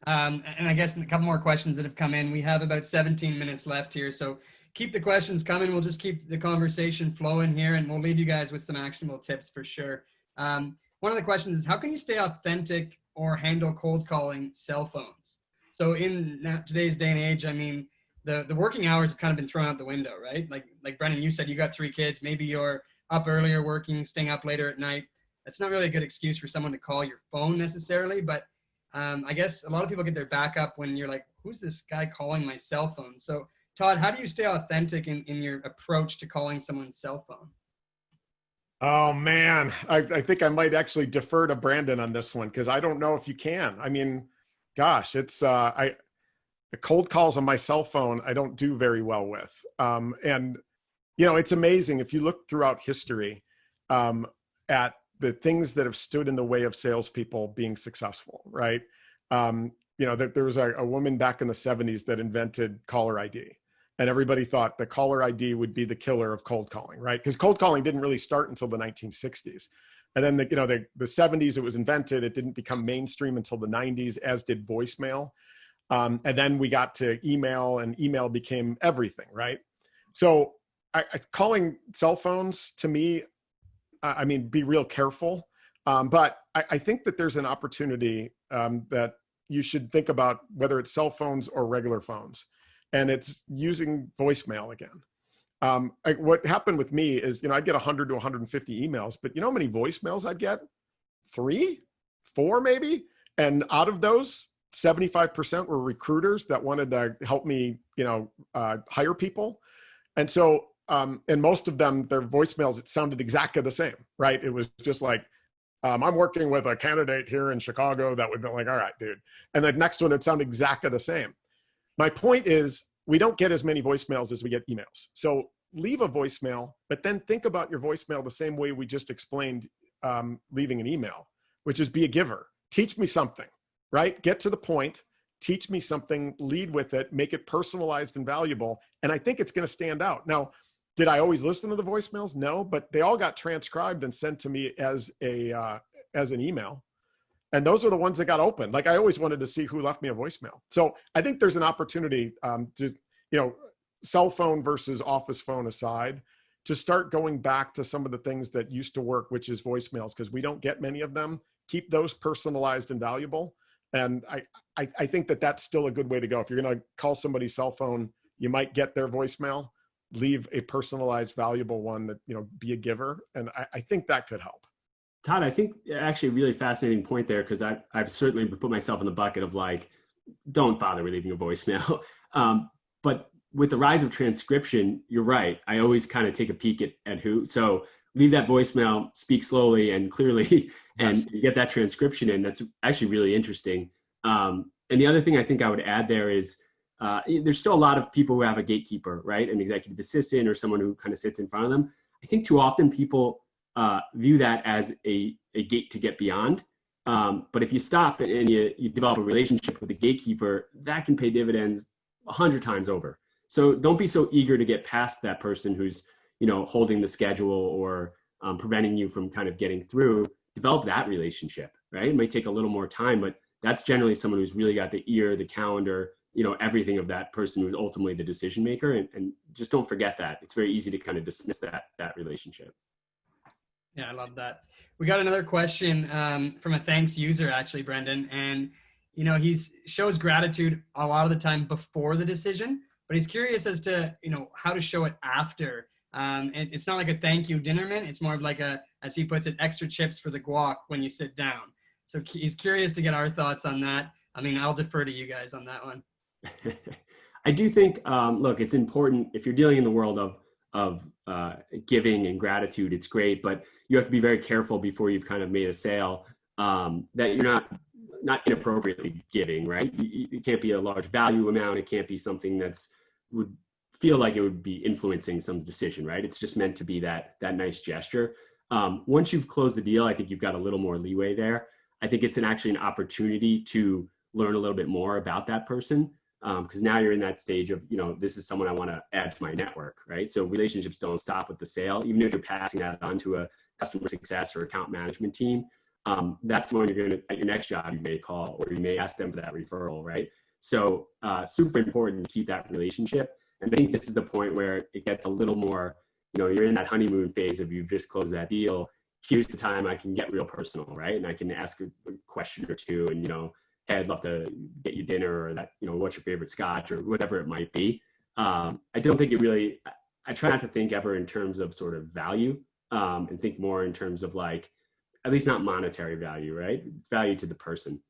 And I guess a couple more questions that have come in. We have about 17 minutes left here. So keep the questions coming. We'll just keep the conversation flowing here and we'll leave you guys with some actionable tips for sure. One of the questions is, how can you stay authentic or handle cold calling cell phones? So in today's day and age, I mean, the working hours have kind of been thrown out the window, right? Like Brandan, you said you got 3 kids. Maybe you're up earlier working, staying up later at night. That's not really a good excuse for someone to call your phone necessarily. But I guess a lot of people get their back up when you're like, who's this guy calling my cell phone? So Todd, how do you stay authentic in your approach to calling someone's cell phone? Oh man, I think I might actually defer to Brandan on this one because I don't know if you can. I mean, gosh, it's the cold calls on my cell phone I don't do very well with. And it's amazing if you look throughout history at the things that have stood in the way of salespeople being successful, right? There was a woman back in the 70s that invented caller ID. And everybody thought the caller ID would be the killer of cold calling, right? Because cold calling didn't really start until the 1960s. And then the 70s, it was invented. It didn't become mainstream until the 90s, as did voicemail. And then we got to email, and email became everything, right? So calling cell phones, to me, be real careful. But I think that there's an opportunity that you should think about, whether it's cell phones or regular phones, and it's using voicemail again. What happened with me is, I'd get 100 to 150 emails, but you know how many voicemails I'd get? 3, 4 maybe? And out of those, 75% were recruiters that wanted to help me, hire people. And so, and most of them, their voicemails, it sounded exactly the same, right? It was just like, I'm working with a candidate here in Chicago that would be like, all right, dude. And the next one, it sounded exactly the same. My point is, we don't get as many voicemails as we get emails. So leave a voicemail, but then think about your voicemail the same way we just explained leaving an email, which is be a giver. Teach me something, right? Get to the point, teach me something, lead with it, make it personalized and valuable. And I think it's going to stand out. Now, did I always listen to the voicemails? No, but they all got transcribed and sent to me as an email. And those are the ones that got opened. Like, I always wanted to see who left me a voicemail. So I think there's an opportunity cell phone versus office phone aside, to start going back to some of the things that used to work, which is voicemails, because we don't get many of them. Keep those personalized and valuable. And I think that that's still a good way to go. If you're going to call somebody's cell phone, you might get their voicemail. Leave a personalized, valuable one that, be a giver. And I think that could help. Todd, I think actually a really fascinating point there, because I've certainly put myself in the bucket of like, don't bother with leaving a voicemail. But with the rise of transcription, you're right. I always kind of take a peek at who. So leave that voicemail, speak slowly and clearly, and Yes. you get that transcription in. That's actually really interesting. And the other thing I think I would add there is there's still a lot of people who have a gatekeeper, right? An executive assistant or someone who kind of sits in front of them. I think too often people view that as a gate to get beyond. But if you stop and you develop a relationship with the gatekeeper, that can pay dividends 100 times over. So don't be so eager to get past that person who's, holding the schedule or preventing you from kind of getting through. Develop that relationship, right? It might take a little more time, but that's generally someone who's really got the ear, the calendar, everything of that person who's ultimately the decision maker. And just don't forget that. It's very easy to kind of dismiss that relationship. Yeah, I love that. We got another question from a Thnks user, actually, Brandan. And, he shows gratitude a lot of the time before the decision, but he's curious as to, how to show it after. And it's not like a thank you dinnerman. It's more of like as he puts it, extra chips for the guac when you sit down. So he's curious to get our thoughts on that. I'll defer to you guys on that one. I do think, look, it's important if you're dealing in the world of giving and gratitude, it's great, but you have to be very careful before you've kind of made a sale that you're not inappropriately giving, right? It can't be a large value amount. It can't be something would feel like it would be influencing some decision, right? It's just meant to be that nice gesture. Once you've closed the deal, I think you've got a little more leeway there. I think it's actually an opportunity to learn a little bit more about that person. Because now you're in that stage of, this is someone I want to add to my network, right? So relationships don't stop with the sale. Even if you're passing that on to a customer success or account management team, that's when you're going to, at your next job, you may call or you may ask them for that referral, right? So super important to keep that relationship. And I think this is the point where it gets a little more, you're in that honeymoon phase of you've just closed that deal. Here's the time I can get real personal, right? And I can ask a question or two and, hey, I'd love to get you dinner or that, what's your favorite scotch or whatever it might be. I don't think I try not to think ever in terms of sort of value and think more in terms of like, at least not monetary value, right? It's value to the person.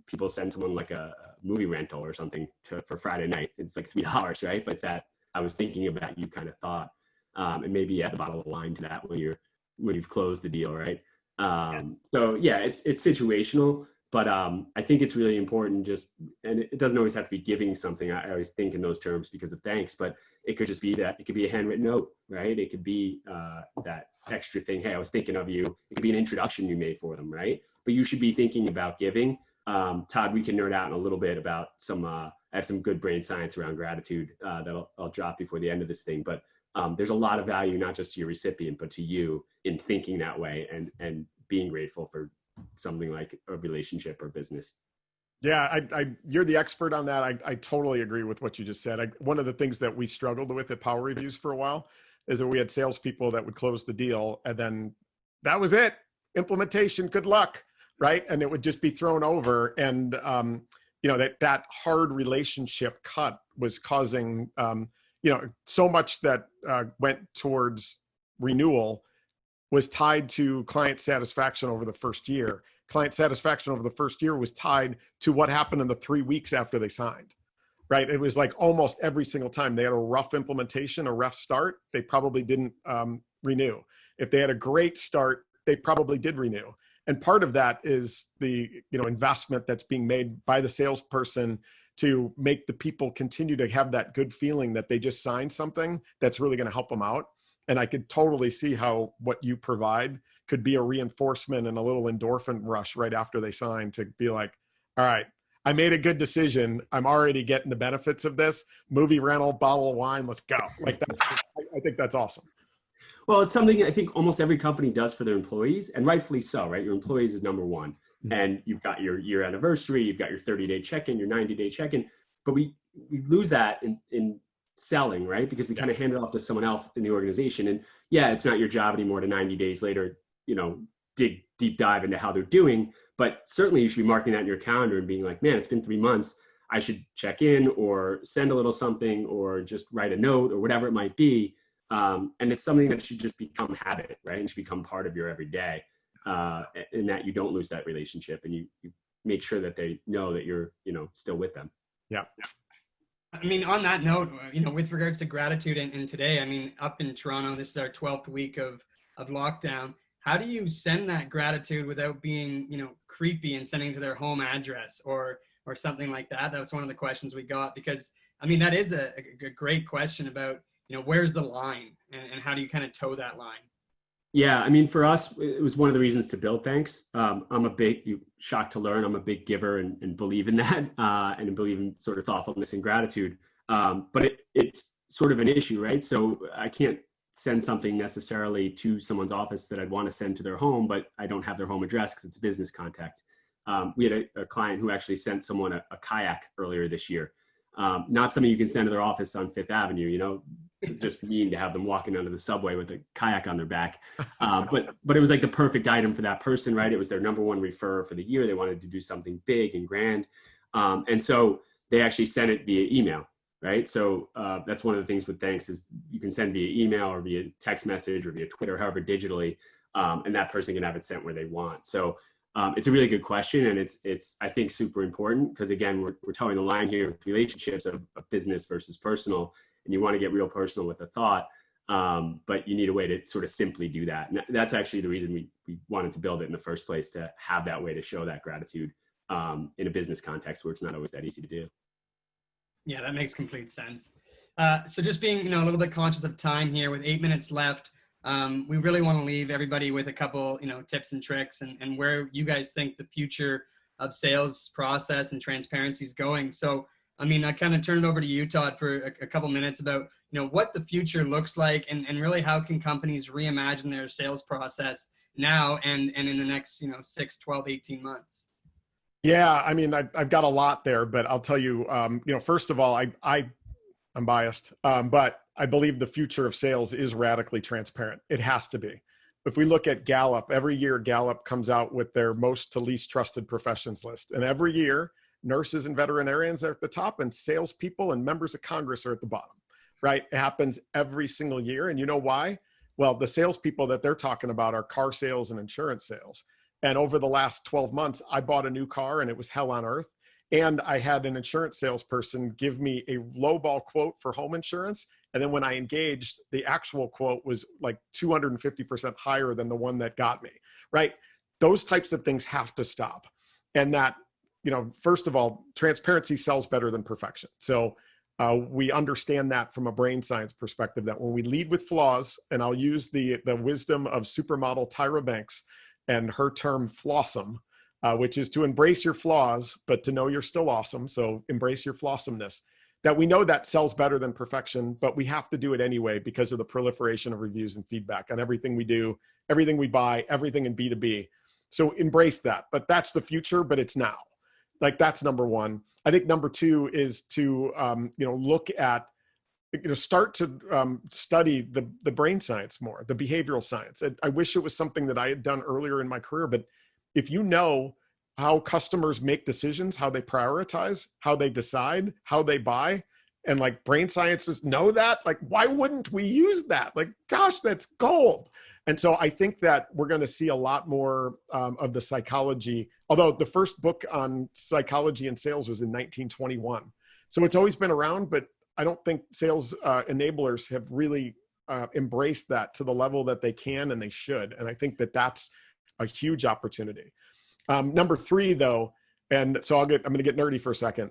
People send someone like a movie rental or something for Friday night. It's like $3, right? But it's that I was thinking about you kind of thought. And maybe you add the bottle of wine to that when you've closed the deal, right? So yeah, it's situational. But I think it's really important and it doesn't always have to be giving something. I always think in those terms because of thanks, but it could just be that it could be a handwritten note, right? It could be that extra thing. Hey, I was thinking of you. It could be an introduction you made for them, right? But you should be thinking about giving. Todd, we can nerd out in a little bit about I have some good brain science around gratitude that I'll drop before the end of this thing. But there's a lot of value, not just to your recipient, but to you in thinking that way and being grateful for something like a relationship or business. Yeah, you're the expert on that. I totally agree with what you just said. One of the things that we struggled with at Power Reviews for a while is that we had salespeople that would close the deal and then that was it. Implementation, good luck, right? And it would just be thrown over. And, that hard relationship cut was causing, so much that went towards renewal was tied to client satisfaction over the first year. Client satisfaction over the first year was tied to what happened in the 3 weeks after they signed, right? It was like almost every single time they had a rough implementation, a rough start, they probably didn't renew. If they had a great start, they probably did renew. And part of that is the investment that's being made by the salesperson to make the people continue to have that good feeling that they just signed something that's really going to help them out. And I could totally see how what you provide could be a reinforcement and a little endorphin rush right after they sign to be like, all right, I made a good decision. I'm already getting the benefits of this. Movie rental, bottle of wine, let's go. I think that's awesome. Well, it's something I think almost every company does for their employees, and rightfully so, right? Your employees is number one. Mm-hmm. And you've got your year anniversary, you've got your 30-day check-in, your 90-day check-in. But we lose that in selling, right? Because we kind of hand it off to someone else in the organization. And yeah, it's not your job anymore to 90 days later, dig deep dive into how they're doing. But certainly you should be marking that in your calendar and being like, man, it's been 3 months. I should check in or send a little something or just write a note or whatever it might be. And it's something that should just become habit, right? And should become part of your everyday, and that you don't lose that relationship and you make sure that they know that you're, still with them. Yeah. I mean, on that note, with regards to gratitude and today, I mean, up in Toronto, this is our 12th week of lockdown. How do you send that gratitude without being, creepy and sending to their home address or something like that? That was one of the questions we got, because I mean, that is a great question about, where's the line and how do you kind of toe that line? Yeah, I mean, for us, it was one of the reasons to build Thnks. You shocked to learn, I'm a big giver and believe in that and believe in sort of thoughtfulness and gratitude. But it's sort of an issue, right? So I can't send something necessarily to someone's office that I'd want to send to their home, but I don't have their home address because it's a business contact. We had a client who actually sent someone a kayak earlier this year. Not something you can send to their office on Fifth Avenue, it's just mean to have them walking under the subway with a kayak on their back. But it was like the perfect item for that person, right? It was their number one referrer for the year. They wanted to do something big and grand. And so they actually sent it via email, right? So that's one of the things with Thnks is you can send via email or via text message or via Twitter, however, digitally, and that person can have it sent where they want. So it's a really good question. And it's I think, super important because, again, we're towing the line here with relationships of business versus personal. And you want to get real personal with a thought, but you need a way to sort of simply do that. And that's actually the reason we wanted to build it in the first place, to have that way to show that gratitude in a business context where it's not always that easy to do. Yeah, that makes complete sense. So just being, a little bit conscious of time here with 8 minutes left, we really want to leave everybody with a couple, tips and tricks and where you guys think the future of sales process and transparency is going. So, I mean, I kind of turn it over to you, Todd, for a couple minutes about, what the future looks like and really how can companies reimagine their sales process now and in the next, 6, 12, 18 months. Yeah, I mean, I've got a lot there, but I'll tell you, first of all, I'm biased, but I believe the future of sales is radically transparent. It has to be. If we look at Gallup, every year Gallup comes out with their most to least trusted professions list. And every year, nurses and veterinarians are at the top and salespeople and members of Congress are at the bottom, right? It happens every single year. And you know why? Well, the salespeople that they're talking about are car sales and insurance sales. And over the last 12 months, I bought a new car and it was hell on earth. And I had an insurance salesperson give me a lowball quote for home insurance. And then when I engaged, the actual quote was like 250% higher than the one that got me, right? Those types of things have to stop. And that, first of all, transparency sells better than perfection. So we understand that from a brain science perspective, that when we lead with flaws, and I'll use the wisdom of supermodel Tyra Banks and her term flawsome, which is to embrace your flaws, but to know you're still awesome. So embrace your flawsomeness. That we know that sells better than perfection, but we have to do it anyway because of the proliferation of reviews and feedback on everything we do, everything we buy, everything in B2B. So embrace that. But that's the future, but it's now. Like, that's number one. I think number two is to look at, start to study the brain science more, the behavioral science. I wish it was something that I had done earlier in my career, but if you know how customers make decisions, how they prioritize, how they decide, how they buy, and like brain scientists know that, like, why wouldn't we use that? Like, gosh, that's gold. And so I think that we're going to see a lot more of the psychology, although the first book on psychology and sales was in 1921. So it's always been around, but I don't think sales enablers have really embraced that to the level that they can and they should. And I think that that's a huge opportunity. Number three, though, and so I'm going to get nerdy for a second.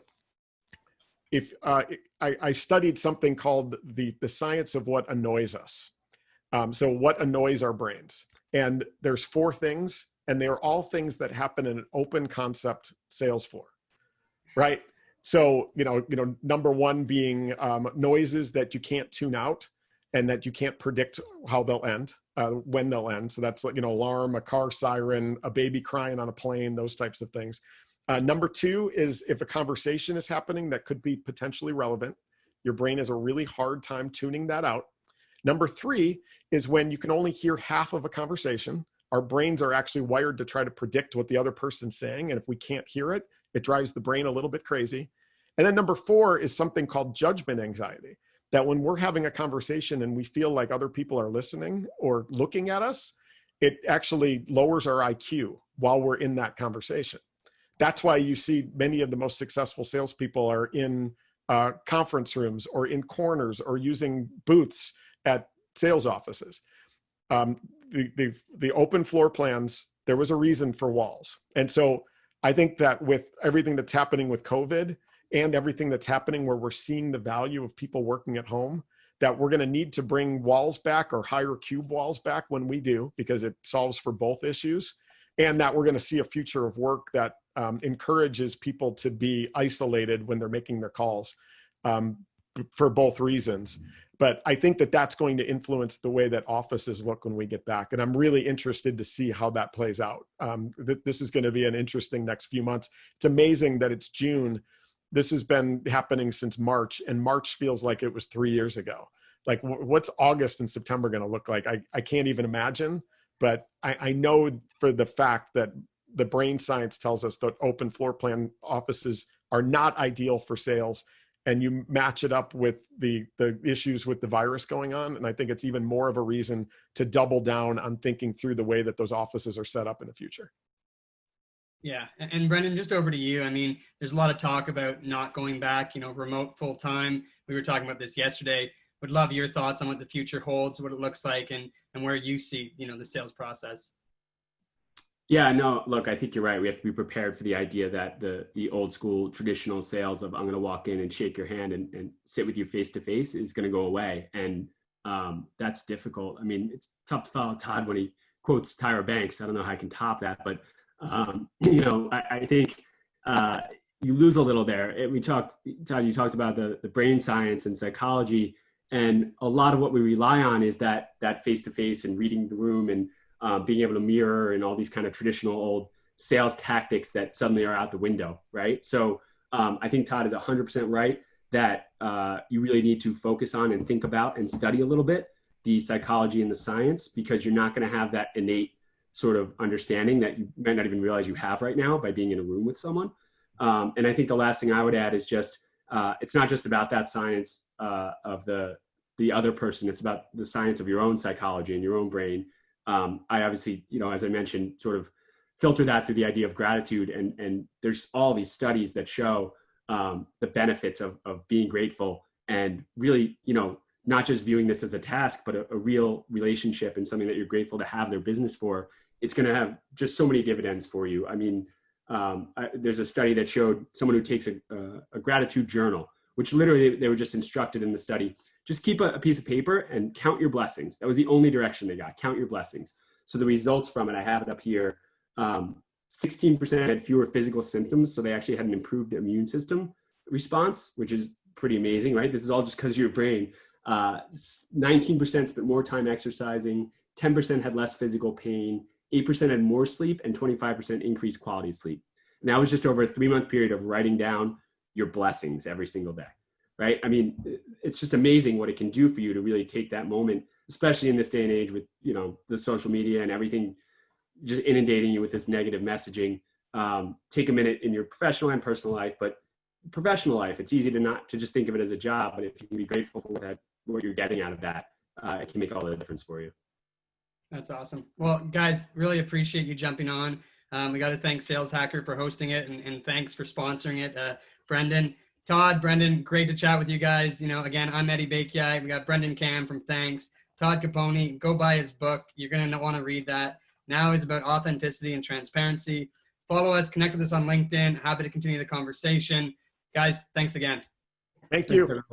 If I studied something called the science of what annoys us. So what annoys our brains? And there's 4 things, and they're all things that happen in an open concept sales floor, right? So, number one being noises that you can't tune out and that you can't predict how they'll end, when they'll end. So that's like, alarm, a car siren, a baby crying on a plane, those types of things. Number 2 is if a conversation is happening that could be potentially relevant, your brain has a really hard time tuning that out. Number 3 is when you can only hear half of a conversation. Our brains are actually wired to try to predict what the other person's saying. And if we can't hear it, it drives the brain a little bit crazy. And then number 4 is something called judgment anxiety, that when we're having a conversation and we feel like other people are listening or looking at us, it actually lowers our IQ while we're in that conversation. That's why you see many of the most successful salespeople are in conference rooms or in corners or using booths at sales offices. The open floor plans, there was a reason for walls. And so I think that with everything that's happening with COVID and everything that's happening where we're seeing the value of people working at home, that we're going to need to bring walls back or higher cube walls back when we do, because it solves for both issues. And that we're going to see a future of work that encourages people to be isolated when they're making their calls for both reasons. But I think that that's going to influence the way that offices look when we get back. And I'm really interested to see how that plays out. This is going to be an interesting next few months. It's amazing that it's June. This has been happening since March, and March feels like it was 3 years ago. Like, what's August and September going to look like? I can't even imagine, but I know for the fact that the brain science tells us that open floor plan offices are not ideal for sales. And you match it up with the issues with the virus going on. And I think it's even more of a reason to double down on thinking through the way that those offices are set up in the future. Yeah. And Brandan, just over to you. I mean, there's a lot of talk about not going back, remote full time. We were talking about this yesterday. Would love your thoughts on what the future holds, what it looks like, and where you see, the sales process. Yeah, no, look, I think you're right. We have to be prepared for the idea that the old school traditional sales of I'm going to walk in and shake your hand and sit with you face to face is going to go away. And that's difficult. I mean, it's tough to follow Todd when he quotes Tyra Banks. I don't know how I can top that, but I think you lose a little there. Todd, you talked about the brain science and psychology, and a lot of what we rely on is that face to face and reading the room and being able to mirror and all these kind of traditional old sales tactics that suddenly are out the window, right? So I think Todd is 100% right that you really need to focus on and think about and study a little bit the psychology and the science, because you're not going to have that innate sort of understanding that you might not even realize you have right now by being in a room with someone. And I think the last thing I would add is just, it's not just about that science of the other person. It's about the science of your own psychology and your own brain. I obviously, as I mentioned, sort of filter that through the idea of gratitude. And there's all these studies that show the benefits of being grateful and really, not just viewing this as a task, but a real relationship and something that you're grateful to have their business for. It's going to have just so many dividends for you. I mean, There's a study that showed someone who takes a gratitude journal, which literally they were just instructed in the study, just keep a piece of paper and count your blessings. That was the only direction they got, count your blessings. So the results from it, I have it up here. 16% had fewer physical symptoms. So they actually had an improved immune system response, which is pretty amazing, right? This is all just because of your brain. 19% spent more time exercising, 10% had less physical pain, 8% had more sleep, and 25% increased quality of sleep. And that was just over a 3-month period of writing down your blessings every single day, right? I mean, it's just amazing what it can do for you to really take that moment, especially in this day and age with, the social media and everything just inundating you with this negative messaging. Take a minute in your professional and personal life, but professional life, it's easy to just think of it as a job, but if you can be grateful for what you're getting out of that, it can make all the difference for you. That's awesome. Well, guys, really appreciate you jumping on. We got to thank Sales Hacker for hosting it, and thanks for sponsoring it. Brandan, Todd, Brandan, great to chat with you guys. Again, I'm Eddie Bakiai. We got Brandan Kamm from Thnks. Todd Caponi, go buy his book. You're going to want to read that. Now is about authenticity and transparency. Follow us, connect with us on LinkedIn. Happy to continue the conversation. Guys, thanks again. Thank you.